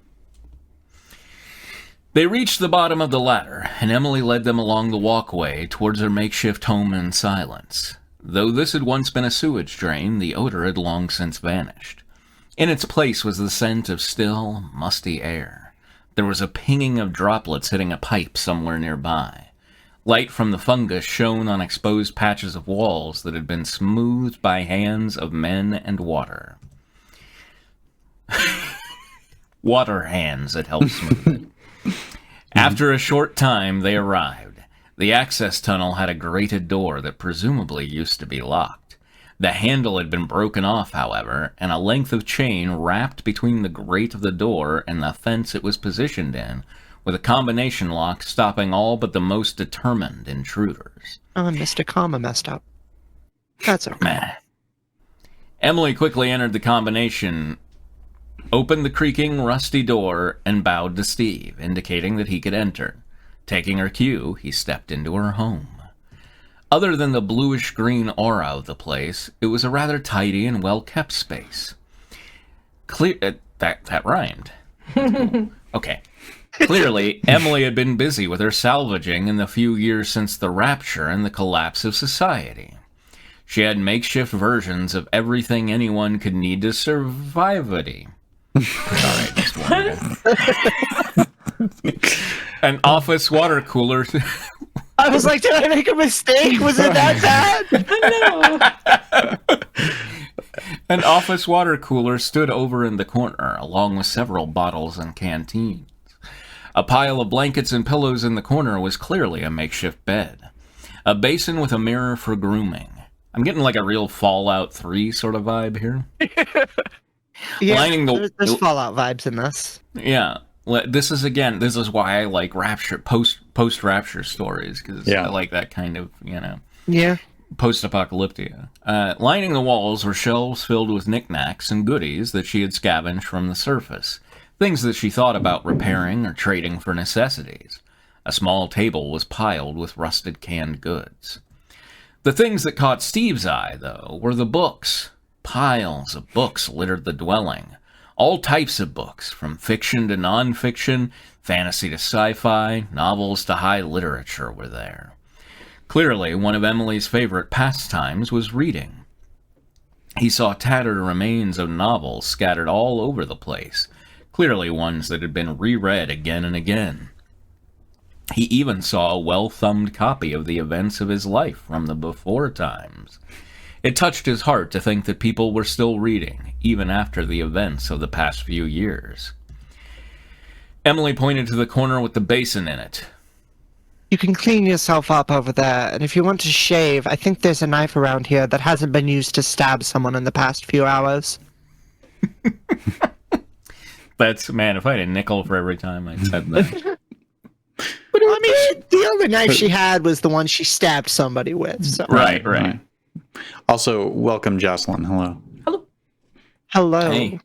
They reached the bottom of the ladder, and Emily led them along the walkway towards her makeshift home in silence. Though this had once been a sewage drain, the odor had long since vanished. In its place was the scent of still, musty air. There was a pinging of droplets hitting a pipe somewhere nearby. Light from the fungus shone on exposed patches of walls that had been smoothed by hands of men and water. Water hands that helped smooth it. After a short time, they arrived. The access tunnel had a grated door that presumably used to be locked. The handle had been broken off, however, and a length of chain wrapped between the grate of the door and the fence it was positioned in, with a combination lock stopping all but the most determined intruders. Oh, Mr. Karma messed up. That's okay. Meh. Emily quickly entered the combination, opened the creaking, rusty door, and bowed to Steve, indicating that he could enter. Taking her cue, he stepped into her home. Other than the bluish-green aura of the place, it was a rather tidy and well-kept space. That rhymed. Okay. Clearly, Emily had been busy with her salvaging in the few years since the rapture and the collapse of society. She had makeshift versions of everything anyone could need to survive it. Sorry, just wanted an office water cooler. I was like, did I make a mistake? Was it that bad? No. An office water cooler stood over in the corner, along with several bottles and canteens. A pile of blankets and pillows in the corner was clearly a makeshift bed. A basin with a mirror for grooming. I'm getting like a real Fallout 3 sort of vibe here. Yeah, there's Fallout vibes in this. Yeah. This is why I like Rapture, post-Rapture stories, because I like that kind of, Yeah. post-apocalyptia. Lining the walls were shelves filled with knickknacks and goodies that she had scavenged from the surface, things that she thought about repairing or trading for necessities. A small table was piled with rusted canned goods. The things that caught Steve's eye, though, were the books. Piles of books littered the dwelling. All types of books, from fiction to non-fiction, fantasy to sci-fi, novels to high literature were there. Clearly, one of Emily's favorite pastimes was reading. He saw tattered remains of novels scattered all over the place, clearly ones that had been reread again and again. He even saw a well-thumbed copy of the events of his life from the before times. It touched his heart to think that people were still reading, even after the events of the past few years. Emily pointed to the corner with the basin in it. You can clean yourself up over there, and if you want to shave, I think there's a knife around here that hasn't been used to stab someone in the past few hours. Man, if I had a nickel for every time I said that. But I mean, the only knife she had was the one she stabbed somebody with. So. Right. Also, welcome, Jocelyn. Hello. Hello. Hey.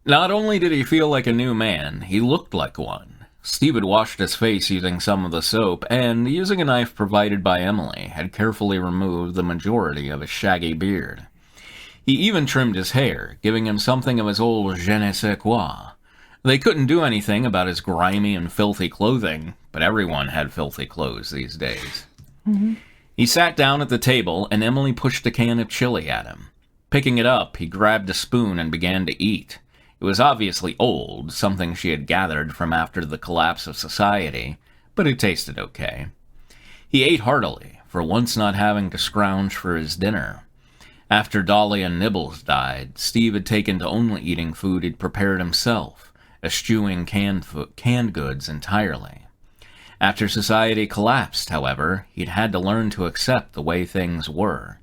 Not only did he feel like a new man, he looked like one. Steve had washed his face using some of the soap, and, using a knife provided by Emily, had carefully removed the majority of his shaggy beard. He even trimmed his hair, giving him something of his old je ne sais quoi. They couldn't do anything about his grimy and filthy clothing, but everyone had filthy clothes these days. Mm-hmm. He sat down at the table, and Emily pushed a can of chili at him. Picking it up, he grabbed a spoon and began to eat. It was obviously old, something she had gathered from after the collapse of society, but it tasted okay. He ate heartily, for once not having to scrounge for his dinner. After Dolly and Nibbles died, Steve had taken to only eating food he'd prepared himself, eschewing canned goods entirely. After society collapsed, however, he'd had to learn to accept the way things were.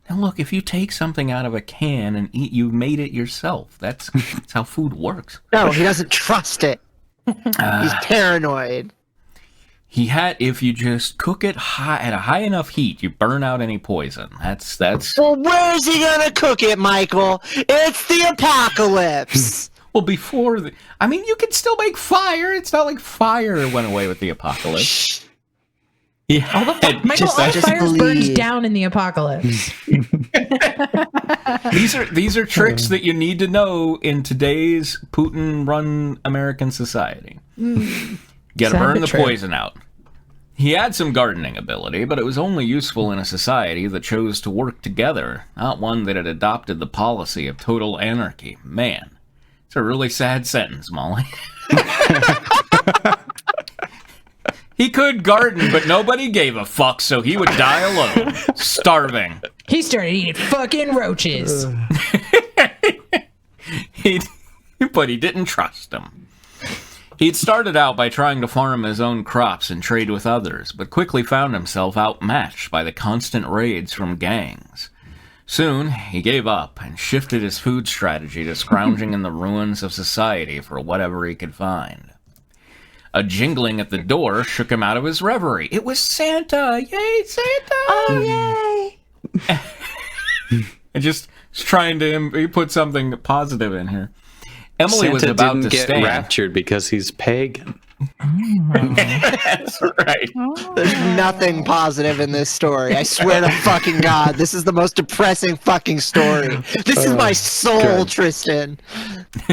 Now look, if you take something out of a can and eat, you've made it yourself. That's how food works. No, he doesn't trust it. He's paranoid. If you just cook it at a high enough heat, you burn out any poison. That's. Well, where's he gonna cook it, Michael? It's the apocalypse. Well, you can still make fire. It's not like fire went away with the apocalypse. Yeah, Michael, all just fires burned believe. down in the apocalypse. these are tricks that you need to know in today's Putin-run American society. Gotta Sad burn but the true. poison out. He had some gardening ability, but it was only useful in a society that chose to work together, not one that had adopted the policy of total anarchy. Man, it's a really sad sentence, Molly. He could garden, but nobody gave a fuck, so he would die alone, starving. He started eating fucking roaches. But he didn't trust them. He'd started out by trying to farm his own crops and trade with others, but quickly found himself outmatched by the constant raids from gangs. Soon, he gave up and shifted his food strategy to scrounging in the ruins of society for whatever he could find. A jingling at the door shook him out of his reverie. It was Santa! Yay, Santa! Oh, yay! And just trying to put something positive in here. Emily was Santa about didn't to get stand. raptured because he's pagan. That's right. There's nothing positive in this story. I swear to fucking God, this is the most depressing fucking story. This is my soul, good. Tristan.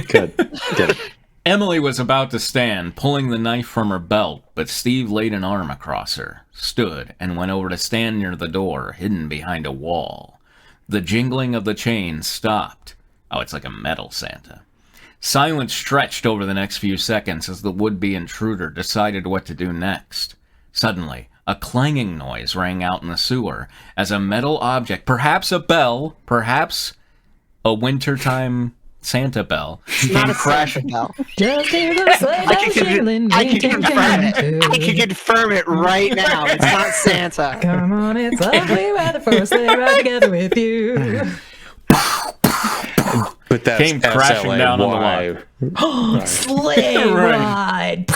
Good. Emily was about to stand, pulling the knife from her belt, but Steve laid an arm across her, stood, and went over to stand near the door, hidden behind a wall. The jingling of the chain stopped. Oh, it's like a metal Santa. Silence stretched over the next few seconds as the would-be intruder decided what to do next. Suddenly, a clanging noise rang out in the sewer as a metal object, perhaps a bell, perhaps a wintertime Santa bell, Not a crashing bell. Just hear the sleigh bells jingling. I ring, can ting, confirm it. ting, I can confirm it right now. It's not Santa. Come on, it's lovely weather for a sleigh ride together with you. But that's Came crashing down on the SLAY. Sleigh ride.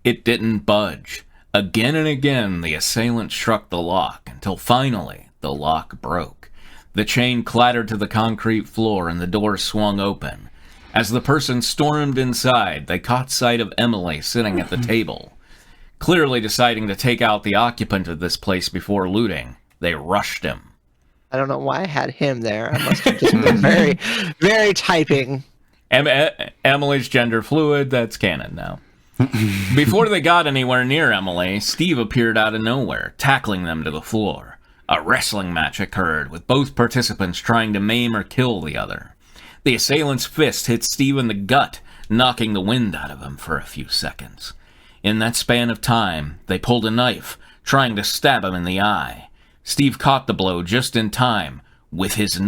It didn't budge. Again and again, the assailant struck the lock, until finally, the lock broke. The chain clattered to the concrete floor and the door swung open. As the person stormed inside, they caught sight of Emily sitting at the table. Clearly deciding to take out the occupant of this place before looting, they rushed him. I don't know why I had him there. I must have just been very, very typing. Emily's gender fluid, that's canon now. Before they got anywhere near Emily, Steve appeared out of nowhere, tackling them to the floor. A wrestling match occurred, with both participants trying to maim or kill the other. The assailant's fist hit Steve in the gut, knocking the wind out of him for a few seconds. In that span of time, they pulled a knife, trying to stab him in the eye. Steve caught the blow just in time, with his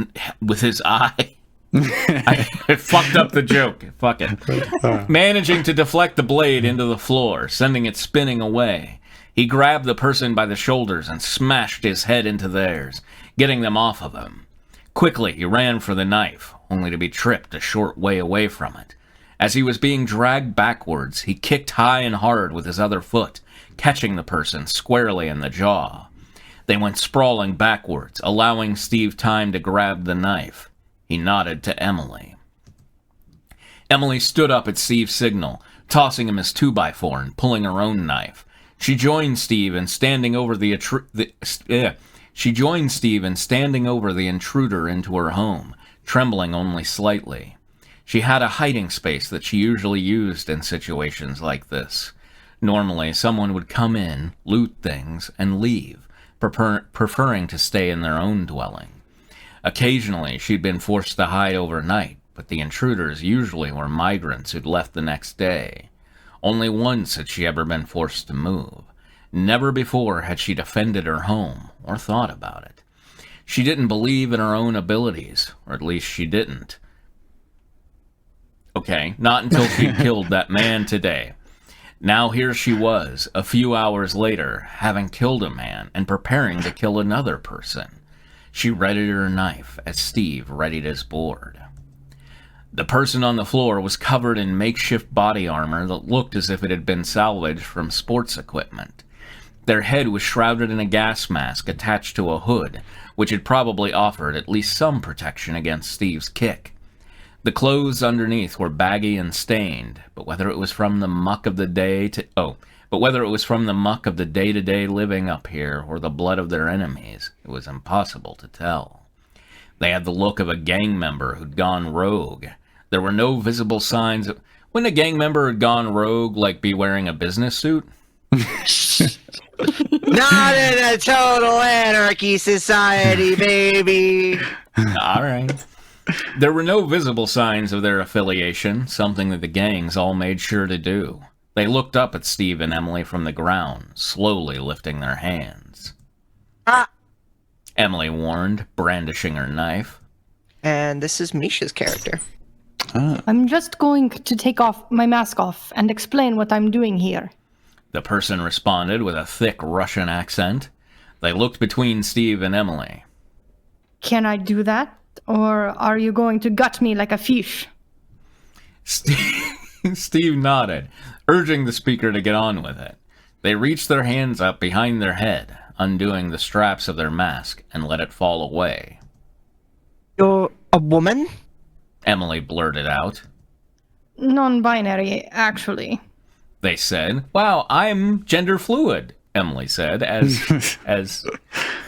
eye. I fucked up the joke. Fuck it. Managing to deflect the blade into the floor, sending it spinning away. He grabbed the person by the shoulders and smashed his head into theirs, getting them off of him. Quickly, he ran for the knife, only to be tripped a short way away from it. As he was being dragged backwards, he kicked high and hard with his other foot, catching the person squarely in the jaw. They went sprawling backwards, allowing Steve time to grab the knife. He nodded to Emily. Emily stood up at Steve's signal, tossing him his 2x4 and pulling her own knife. She joined Steve in standing over the intruder into her home, trembling only slightly. She had a hiding space that she usually used in situations like this. Normally, someone would come in, loot things, and leave, preferring to stay in their own dwelling. Occasionally, she'd been forced to hide overnight, but the intruders usually were migrants who'd left the next day. Only once had she ever been forced to move. Never before had she defended her home, or thought about it. She didn't believe in her own abilities, or at least she didn't. Okay, not until she killed that man today. Now here she was, a few hours later, having killed a man and preparing to kill another person. She readied her knife as Steve readied his board. The person on the floor was covered in makeshift body armor that looked as if it had been salvaged from sports equipment. Their head was shrouded in a gas mask attached to a hood, which had probably offered at least some protection against Steve's kick. The clothes underneath were baggy and stained, but whether it was from the muck of the day-to-day living up here or the blood of their enemies, it was impossible to tell. They had the look of a gang member who'd gone rogue. There were no visible signs of... Wouldn't a gang member had gone rogue, like, be wearing a business suit? Not in a total anarchy society, baby. All right. There were no visible signs of their affiliation, something that the gangs all made sure to do. They looked up at Steve and Emily from the ground, slowly lifting their hands. Emily warned, brandishing her knife. And this is Misha's character. I'm just going to take my mask off and explain what I'm doing here. The person responded with a thick Russian accent. They looked between Steve and Emily. Can I do that? Or are you going to gut me like a fish? Steve nodded, urging the speaker to get on with it. They reached their hands up behind their head, undoing the straps of their mask, and let it fall away. You're a woman? Emily blurted out. Non-binary, actually. They said. Wow, I'm gender fluid, Emily said, as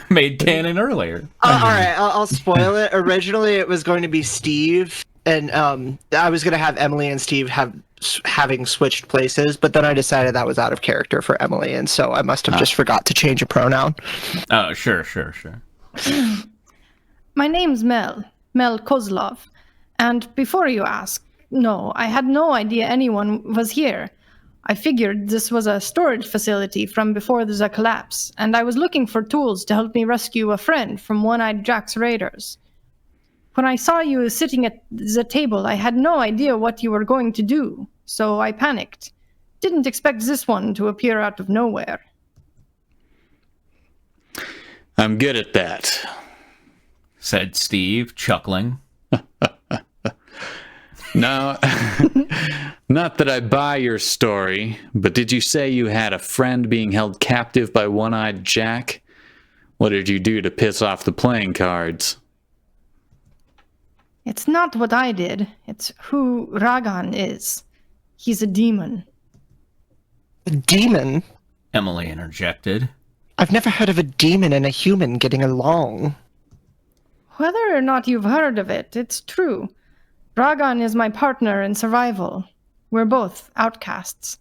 made canon earlier. Alright, I'll spoil it. Originally, it was going to be Steve, and I was going to have Emily and Steve having switched places, but then I decided that was out of character for Emily, and so I must have just forgot to change a pronoun. Oh, sure. My name's Mel Kozlov, and before you ask, no, I had no idea anyone was here. I figured this was a storage facility from before the collapse, and I was looking for tools to help me rescue a friend from One-Eyed Jack's raiders. When I saw you sitting at the table, I had no idea what you were going to do, so I panicked. Didn't expect this one to appear out of nowhere. I'm good at that, said Steve, chuckling. No, not that I buy your story, but did you say you had a friend being held captive by One-Eyed Jack? What did you do to piss off the playing cards? It's not what I did. It's who Ragan is. He's a demon. A demon? Emily interjected. I've never heard of a demon and a human getting along. Whether or not you've heard of it, it's true. Ragan is my partner in survival. We're both outcasts.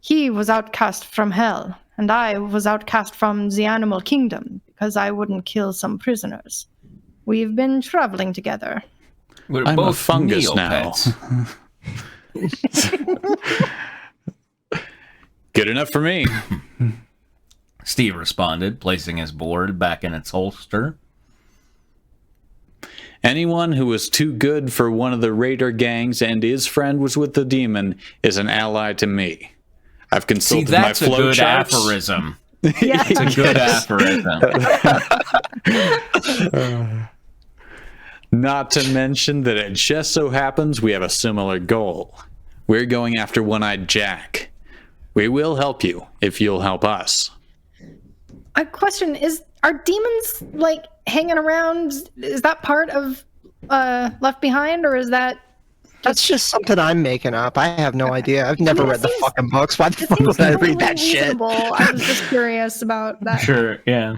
He was outcast from hell, and I was outcast from the animal kingdom because I wouldn't kill some prisoners. We've been traveling together. We're I'm both a fungus Neopets. now. Good enough for me. Steve responded, placing his board back in its holster. Anyone who was too good for one of the raider gangs and his friend was with the demon is an ally to me. I've consulted my that's a flow good charts. aphorism. Yeah. It's a good aphorism. Not to mention that it just so happens we have a similar goal. We're going after One-Eyed Jack. We will help you if you'll help us. A question is, are demons, like, hanging around? Is that part of Left Behind, or is that... That's just something I'm making up. I have no idea. I've never read the fucking books. Why the fuck seems would I totally read that shit? reasonable. I was just curious about that. Sure, yeah.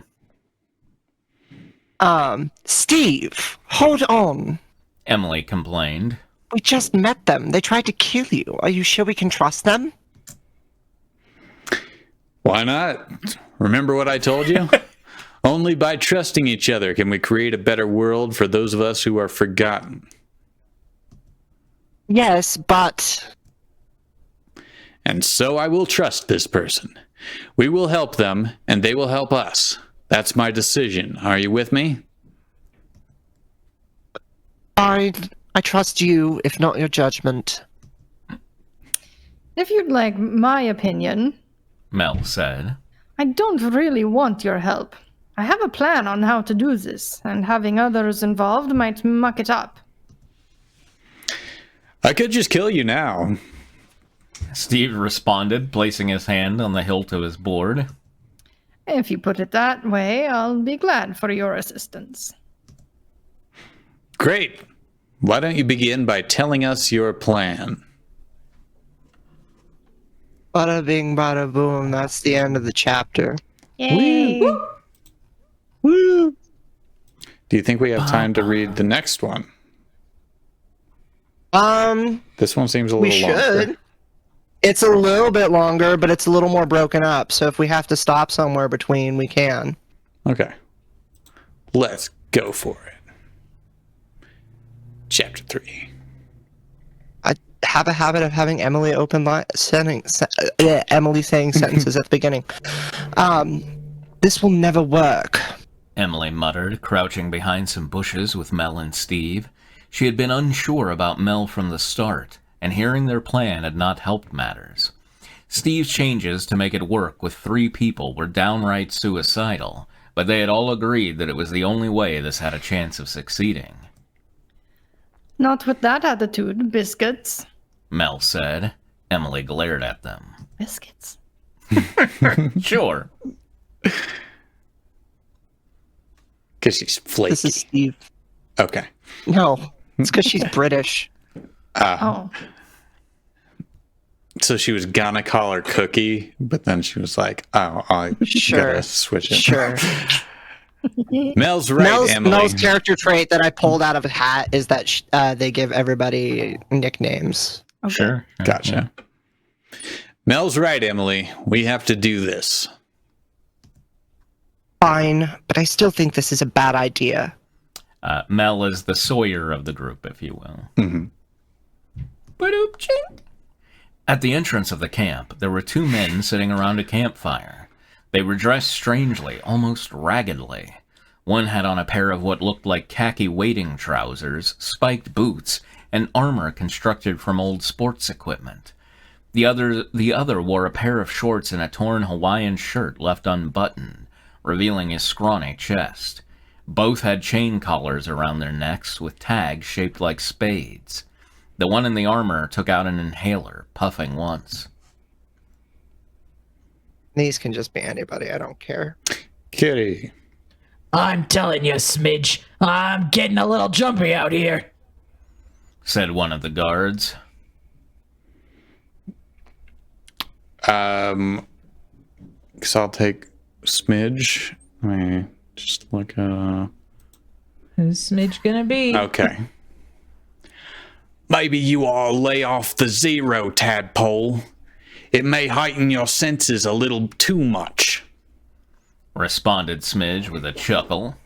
Steve, hold on. Emily complained. We just met them. They tried to kill you. Are you sure we can trust them? Why not? Remember what I told you? Only by trusting each other can we create a better world for those of us who are forgotten. Yes, but... And so I will trust this person. We will help them, and they will help us. That's my decision. Are you with me? I trust you, if not your judgment. If you'd like my opinion, Mel said. I don't really want your help. I have a plan on how to do this, and having others involved might muck it up. I could just kill you now. Steve responded, placing his hand on the hilt of his board. If you put it that way, I'll be glad for your assistance. Great. Why don't you begin by telling us your plan? Bada bing, bada boom. That's the end of the chapter. Yay! Woo! Do you think we have time to read the next one? This one seems a We little longer. should. It's a little bit longer, but it's a little more broken up. So if we have to stop somewhere between, we can. Okay. Let's go for it. Chapter 3. I have a habit of having Emily Emily saying sentences at the beginning. This will never work. Emily muttered, crouching behind some bushes with Mel and Steve. She had been unsure about Mel from the start, and hearing their plan had not helped matters. Steve's changes to make it work with 3 people were downright suicidal, but they had all agreed that it was the only way this had a chance of succeeding. Not with that attitude, biscuits. Mel said. Emily glared at them. Biscuits? Sure. Because she's flaky. This is Steve. Okay. No, it's because she's British. Oh. So she was gonna call her Cookie, but then she was like, "Oh, I Sure. gotta switch it." Sure. Mel's right, Emily. Mel's character trait that I pulled out of a hat is that they give everybody nicknames. Okay. Sure. Gotcha. Mel's right, Emily. We have to do this. Fine, but I still think this is a bad idea. Mel is the Sawyer of the group, if you will. Mm-hmm. Ba-doop-ching. At the entrance of the camp, there were 2 men sitting around a campfire. They were dressed strangely, almost raggedly. One had on a pair of what looked like khaki wading trousers, spiked boots, and armor constructed from old sports equipment. The other wore a pair of shorts and a torn Hawaiian shirt left unbuttoned, revealing his scrawny chest. Both had chain collars around their necks with tags shaped like spades. The one in the armor took out an inhaler, puffing once. These can just be anybody. I don't care. Kitty. I'm telling you, Smidge, I'm getting a little jumpy out here. Said one of the guards. Guess I'll take Smidge. Let me just look. Who's Smidge gonna be? Okay. Maybe you ought to lay off the zero, tadpole. It may heighten your senses a little too much. Responded Smidge with a chuckle.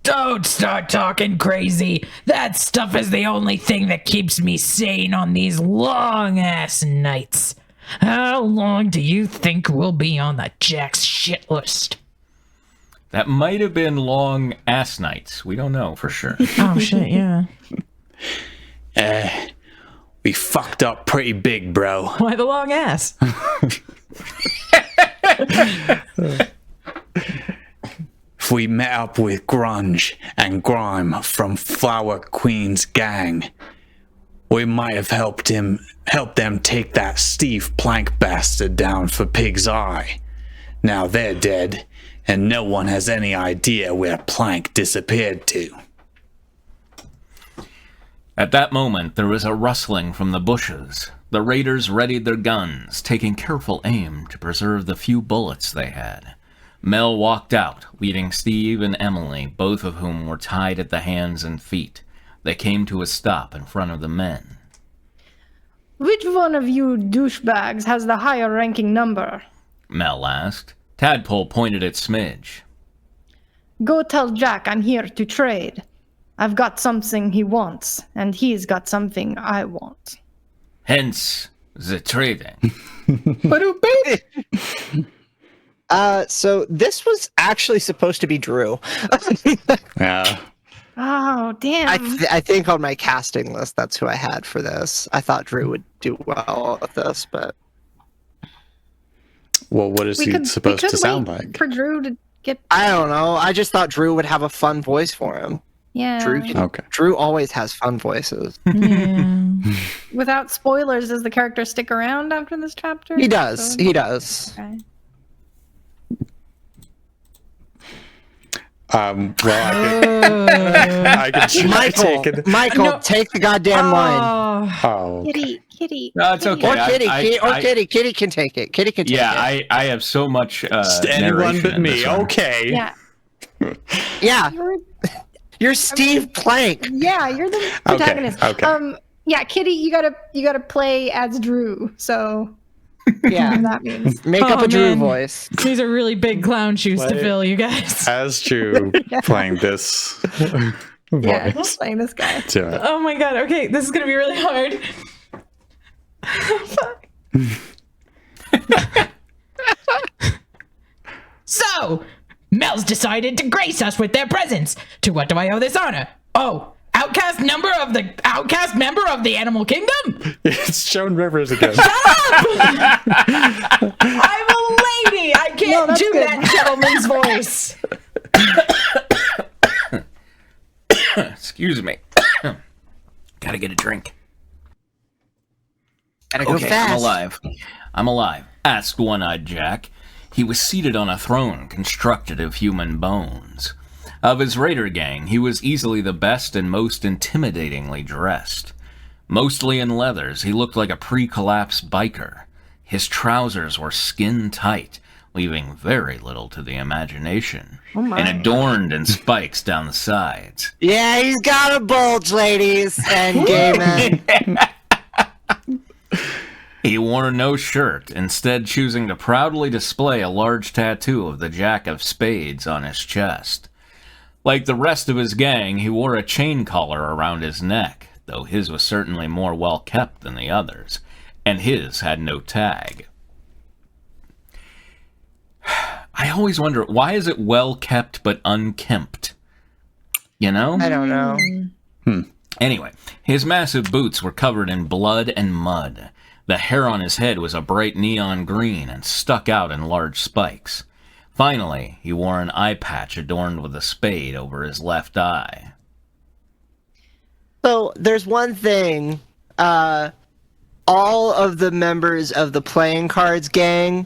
Don't start talking crazy. That stuff is the only thing that keeps me sane on these long-ass nights. How long do you think we'll be on the Jack's shit list? That might have been long ass nights. We don't know for sure. Oh shit, yeah. We fucked up pretty big, bro. Why the long ass? If we met up with Grunge and Grime from Flower Queen's gang, we might have helped them take that Steve Plank bastard down for Pig's Eye. Now they're dead, and no one has any idea where Plank disappeared to. At that moment, there was a rustling from the bushes. The raiders readied their guns, taking careful aim to preserve the few bullets they had. Mel walked out, leading Steve and Emily, both of whom were tied at the hands and feet. They came to a stop in front of the men. Which one of you douchebags has the higher ranking number? Mel asked. Tadpole pointed at Smidge. Go tell Jack I'm here to trade. I've got something he wants, and he's got something I want. Hence, the trading. So this was actually supposed to be Drew. Yeah. Oh, damn. I think on my casting list, that's who I had for this. I thought Drew would do well with this, but Well, what is he supposed to sound like? For Drew to get. I don't know. I just thought Drew would have a fun voice for him. Yeah. Okay. Drew always has fun voices. Without spoilers, does the character stick around after this chapter? He does. So- He does. Okay. Well, I could try taking. Michael, No. take the goddamn line. Oh, Kitty. No, it's okay. Or Kitty. I- Kitty can take it. Kitty can take Yeah, it. I have so much anyone narration but in me. this one. Okay. Yeah. Yeah. You're Steve Plank. Yeah, you're the protagonist. okay. Yeah, Kitty, you gotta play as Drew. So Yeah. that means Make up Oh, a Drew man. voice. These are really big clown shoes to What? fill, you guys. As true, playing this yeah, voice. playing this guy. Do it. Oh my god, okay, this is gonna be really hard. Fuck. So, Mel's decided to grace us with their presence. To what do I owe this honor? Oh, outcast member of the animal kingdom? It's Joan Rivers again. I'm a lady. I No, can't that's do good. that gentleman's voice. Excuse me. Gotta get a drink. Gotta go Okay, fast. I'm alive, asked One-Eyed Jack. He was seated on a throne constructed of human bones. Of his raider gang, he was easily the best and most intimidatingly dressed. Mostly in leathers, he looked like a pre-collapse biker. His trousers were skin-tight, leaving very little to the imagination, and adorned in spikes down the sides. Yeah, he's got a bulge, ladies and gay men. He wore no shirt, instead choosing to proudly display a large tattoo of the Jack of Spades on his chest. Like the rest of his gang, he wore a chain collar around his neck, though his was certainly more well kept than the others, and his had no tag. I always wonder, why is it well kept but unkempt? You know? I don't know. Anyway, his massive boots were covered in blood and mud. The hair on his head was a bright neon green and stuck out in large spikes. Finally, he wore an eye patch adorned with a spade over his left eye. So there's one thing. All of the members of the playing cards gang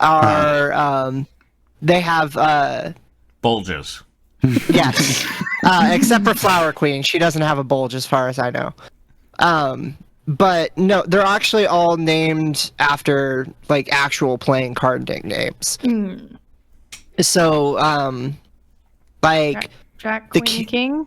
are they have Bulges. yes. Except for Flower Queen. She doesn't have a bulge as far as I know. But no, they're actually all named after like actual playing card nicknames. So like Jack The Queen King.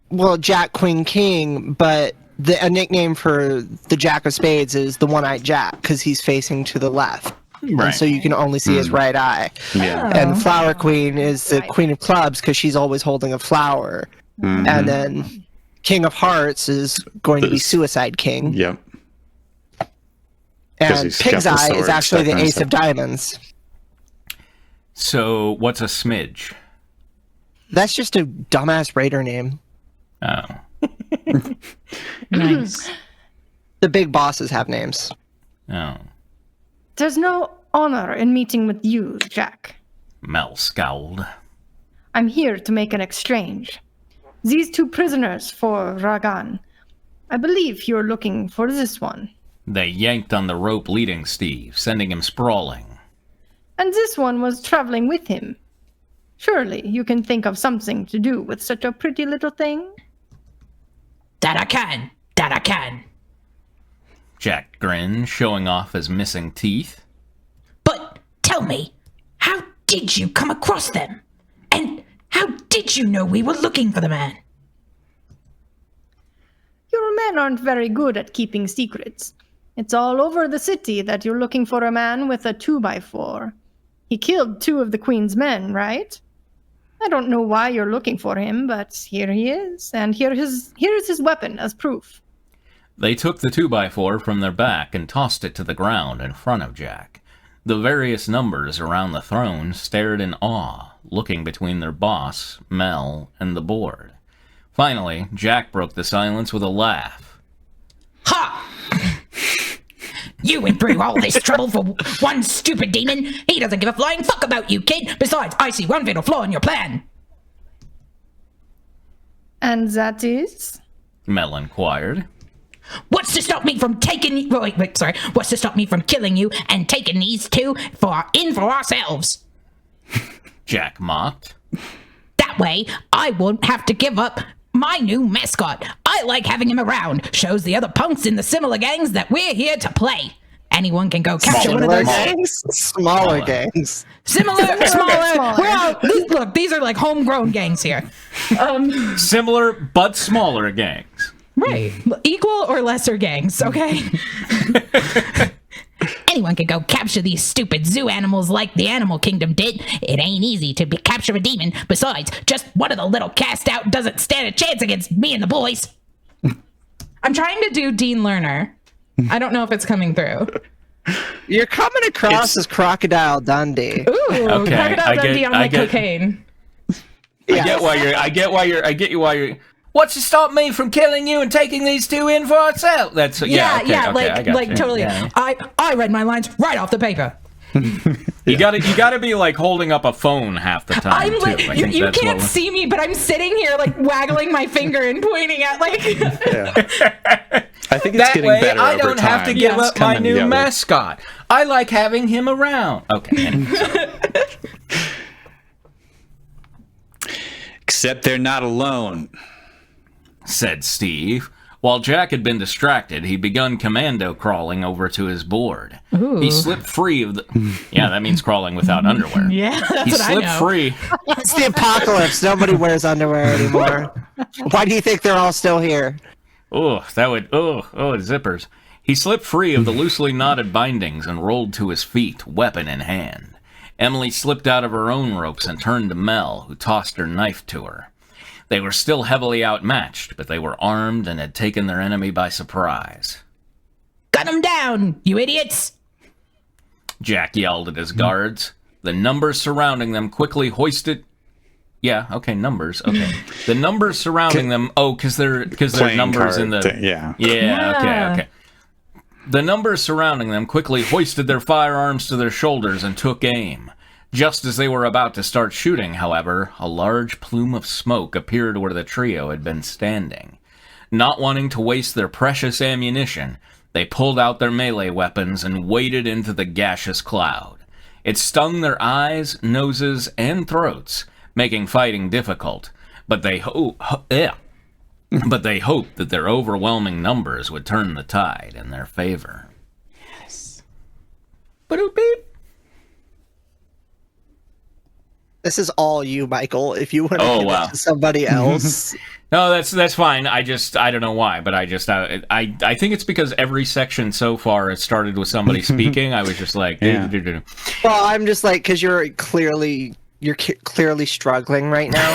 well, Jack Queen King, but a nickname for the Jack of Spades is the One-Eyed Jack because he's facing to the left. Right. And so you can only see his right eye. Yeah. And Flower Queen is the Queen of Clubs because she's always holding a flower. And then King of Hearts is going to be Suicide King. Yep. 'Cause And he's got Pig's the Eye sword is actually the stuck on his Ace of Diamonds. So, what's a smidge? That's just a dumbass raider name. Oh. Nice. The big bosses have names. Oh. There's no honor in meeting with you, Jack. Mel scowled. I'm here to make an exchange. These two prisoners for Ragan. I believe you're looking for this one. They yanked on the rope leading Steve, sending him sprawling. And this one was traveling with him. Surely you can think of something to do with such a pretty little thing? That I can. That I can. Jack grinned, showing off his missing teeth. But tell me, how did you come across them? And how did you know we were looking for the man? Your men aren't very good at keeping secrets. It's all over the city that you're looking for a man with a 2x4. He killed 2 of the Queen's men, right? I don't know why you're looking for him, but here he is, and here is his weapon as proof. They took the 2x4 from their back and tossed it to the ground in front of Jack. The various numbers around the throne stared in awe, looking between their boss, Mel, and the board. Finally, Jack broke the silence with a laugh. Ha! You went through all this trouble for one stupid demon. He doesn't give a flying fuck about you, kid. Besides, I see one fatal flaw in your plan. And that is? Mel inquired. What's to stop me from taking... Wait, What's to stop me from killing you and taking these two for ourselves? Jack mocked. That way, I won't have to give up my new mascot. I like having him around. Shows the other punks in the similar gangs that we're here to play. Anyone can go capture one of those... Smaller gangs. Similar. Look, these are like homegrown gangs here. Similar but smaller gangs. Right. Equal or lesser gangs, okay? Anyone can go capture these stupid zoo animals like the Animal Kingdom did. It ain't easy to capture a demon. Besides, just one of the little cast out doesn't stand a chance against me and the boys. I'm trying to do Dean Lerner. I don't know if it's coming through. You're coming across as Crocodile Dundee. Ooh, Okay, Crocodile Dundee on like cocaine. I get you why you're. What's to stop me from killing you and taking these two in for ourselves? That's Like totally. Yeah. I read my lines right off the paper. You gotta be like holding up a phone half the time. I'm like, too. you can't see me, but I'm sitting here like waggling my finger and pointing at like. I think it's that getting way, better I over don't time. have to give It's up my coming new together. mascot. I like having him around. Okay. Anyway, Except they're not alone. said Steve. While Jack had been distracted, he'd begun commando crawling over to his board. He slipped free of the... Yeah, that means crawling without underwear. Yeah, that's He what I slipped know. free. It's the apocalypse. Nobody wears underwear anymore. Why do you think they're all still here? Zippers. He slipped free of the loosely knotted bindings and rolled to his feet, weapon in hand. Emily slipped out of her own ropes and turned to Mel, who tossed her knife to her. They were still heavily outmatched, but they were armed and had taken their enemy by surprise. Gun them down, you idiots! Jack yelled at his guards. The numbers surrounding them quickly hoisted... Yeah, okay, numbers, okay. The numbers surrounding them... Oh, because they're Playing numbers in the... card thing, yeah. Yeah, okay. The numbers surrounding them quickly hoisted their firearms to their shoulders and took aim. Just as they were about to start shooting, however, a large plume of smoke appeared where the trio had been standing. Not wanting to waste their precious ammunition, they pulled out their melee weapons and waded into the gaseous cloud. It stung their eyes, noses, and throats, making fighting difficult, but they hoped that their overwhelming numbers would turn the tide in their favor. Yes. Ba-doop-beep. This is all you, Michael. If you want to give it to somebody else. No, that's fine. I don't know why, but I think it's because every section so far has started with somebody speaking. I was just like, Yeah. Well, I'm just like, because you're clearly struggling right now.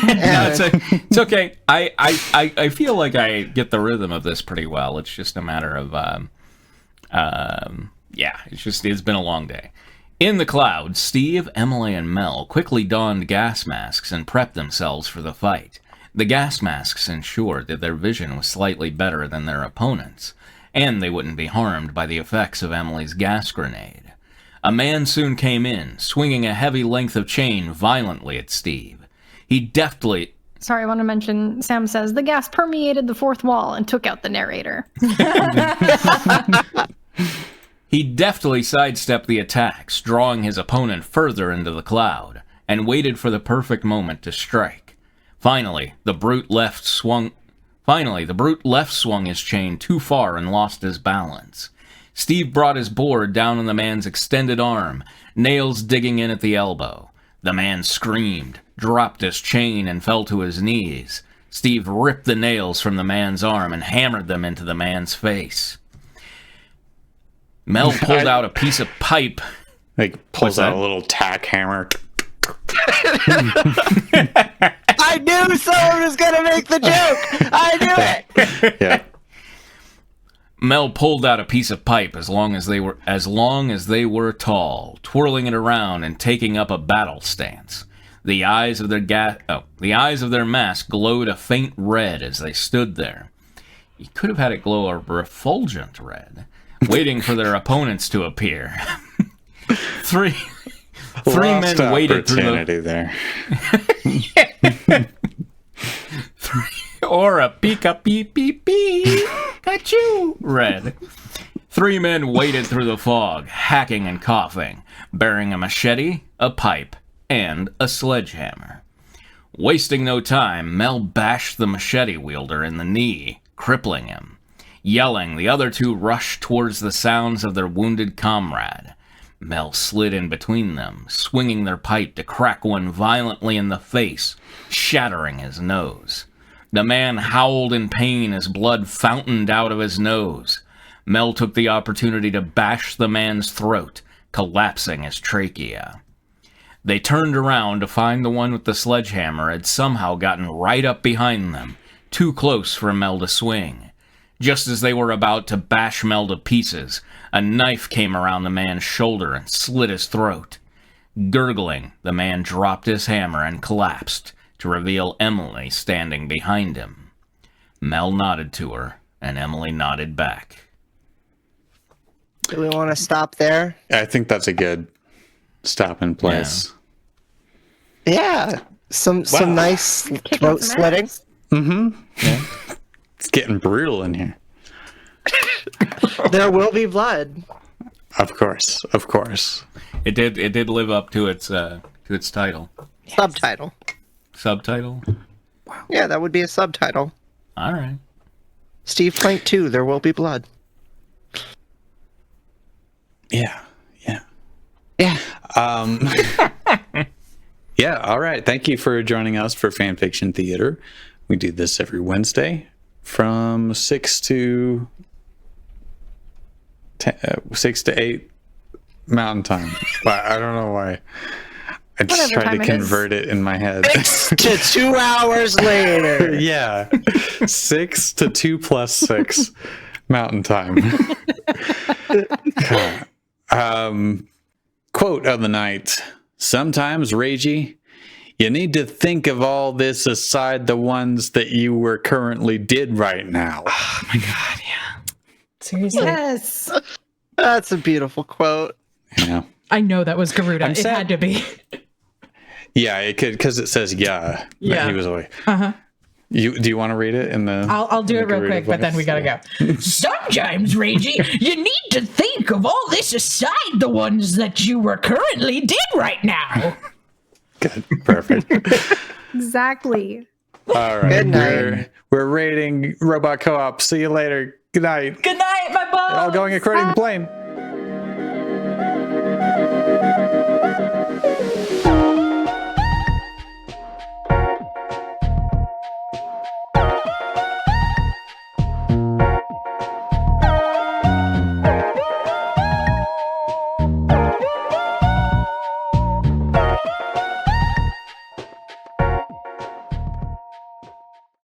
And It's okay. I feel like I get the rhythm of this pretty well. It's just a matter of it's been a long day. In the cloud, Steve, Emily, and Mel quickly donned gas masks and prepped themselves for the fight. The gas masks ensured that their vision was slightly better than their opponents, and they wouldn't be harmed by the effects of Emily's gas grenade. A man soon came in, swinging a heavy length of chain violently at Steve. He deftly... Sorry, I want to mention, Sam says, the gas permeated the fourth wall and took out the narrator. He deftly sidestepped the attacks, drawing his opponent further into the cloud, and waited for the perfect moment to strike. Finally, the brute left swung his chain too far and lost his balance. Steve brought his board down on the man's extended arm, nails digging in at the elbow. The man screamed, dropped his chain, and fell to his knees. Steve ripped the nails from the man's arm and hammered them into the man's face. Mel pulled out a piece of pipe. Like, pulls What's out that? a little tack hammer. I knew someone was going to make the joke. I knew it. Yeah. Mel pulled out a piece of pipe as long as they were tall, twirling it around and taking up a battle stance. The eyes of their mask glowed a faint red as they stood there. You could have had it glow a refulgent red, waiting for their opponents to appear. Three men waited through opportunity there. or a pika beep beep beep. Got you. Red. 3 men waded through the fog, hacking and coughing, bearing a machete, a pipe, and a sledgehammer. Wasting no time, Mel bashed the machete wielder in the knee, crippling him. Yelling, the other 2 rushed towards the sounds of their wounded comrade. Mel slid in between them, swinging their pipe to crack one violently in the face, shattering his nose. The man howled in pain as blood fountained out of his nose. Mel took the opportunity to bash the man's throat, collapsing his trachea. They turned around to find the one with the sledgehammer had somehow gotten right up behind them, too close for Mel to swing. Just as they were about to bash Mel to pieces, a knife came around the man's shoulder and slit his throat. Gurgling, the man dropped his hammer and collapsed, to reveal Emily standing behind him. Mel nodded to her, and Emily nodded back. Do we want to stop there? I think that's a good stopping place. Yeah. Some nice throat slitting. Yeah. It's getting brutal in here. There will be blood. Of course. It did live up to its title. Subtitle. Subtitle? Yeah, that would be a subtitle. All right. Steve Plank 2, There Will Be Blood. Yeah. Yeah. Yeah, all right. Thank you for joining us for Fanfiction Theater. We do this every Wednesday from 6 to 8 Mountain Time. But I don't know why. I just Whatever tried to time it convert it in my head. To 2 hours later. Yeah. 6 to 2 plus 6 Mountain Time. Quote of the night. Sometimes, Ragey, you need to think of all this aside the ones that you were currently did right now. Oh my god, yeah. Seriously. Yes. That's a beautiful quote. Yeah. I know that was Garuda. It sad. had to be. Yeah, it could, because it says yeah. Yeah. He was away. Uh-huh. Do you want to read it in the? I'll do in it the real Garuda quick, but then voice? we gotta go. Sometimes, Reggie, you need to think of all this aside the ones that you were currently did right now. Good. Perfect. Exactly. All right. Good night. We're rating Robot Co-op. See you later. Good night. Good night, my boss. All going according to plan.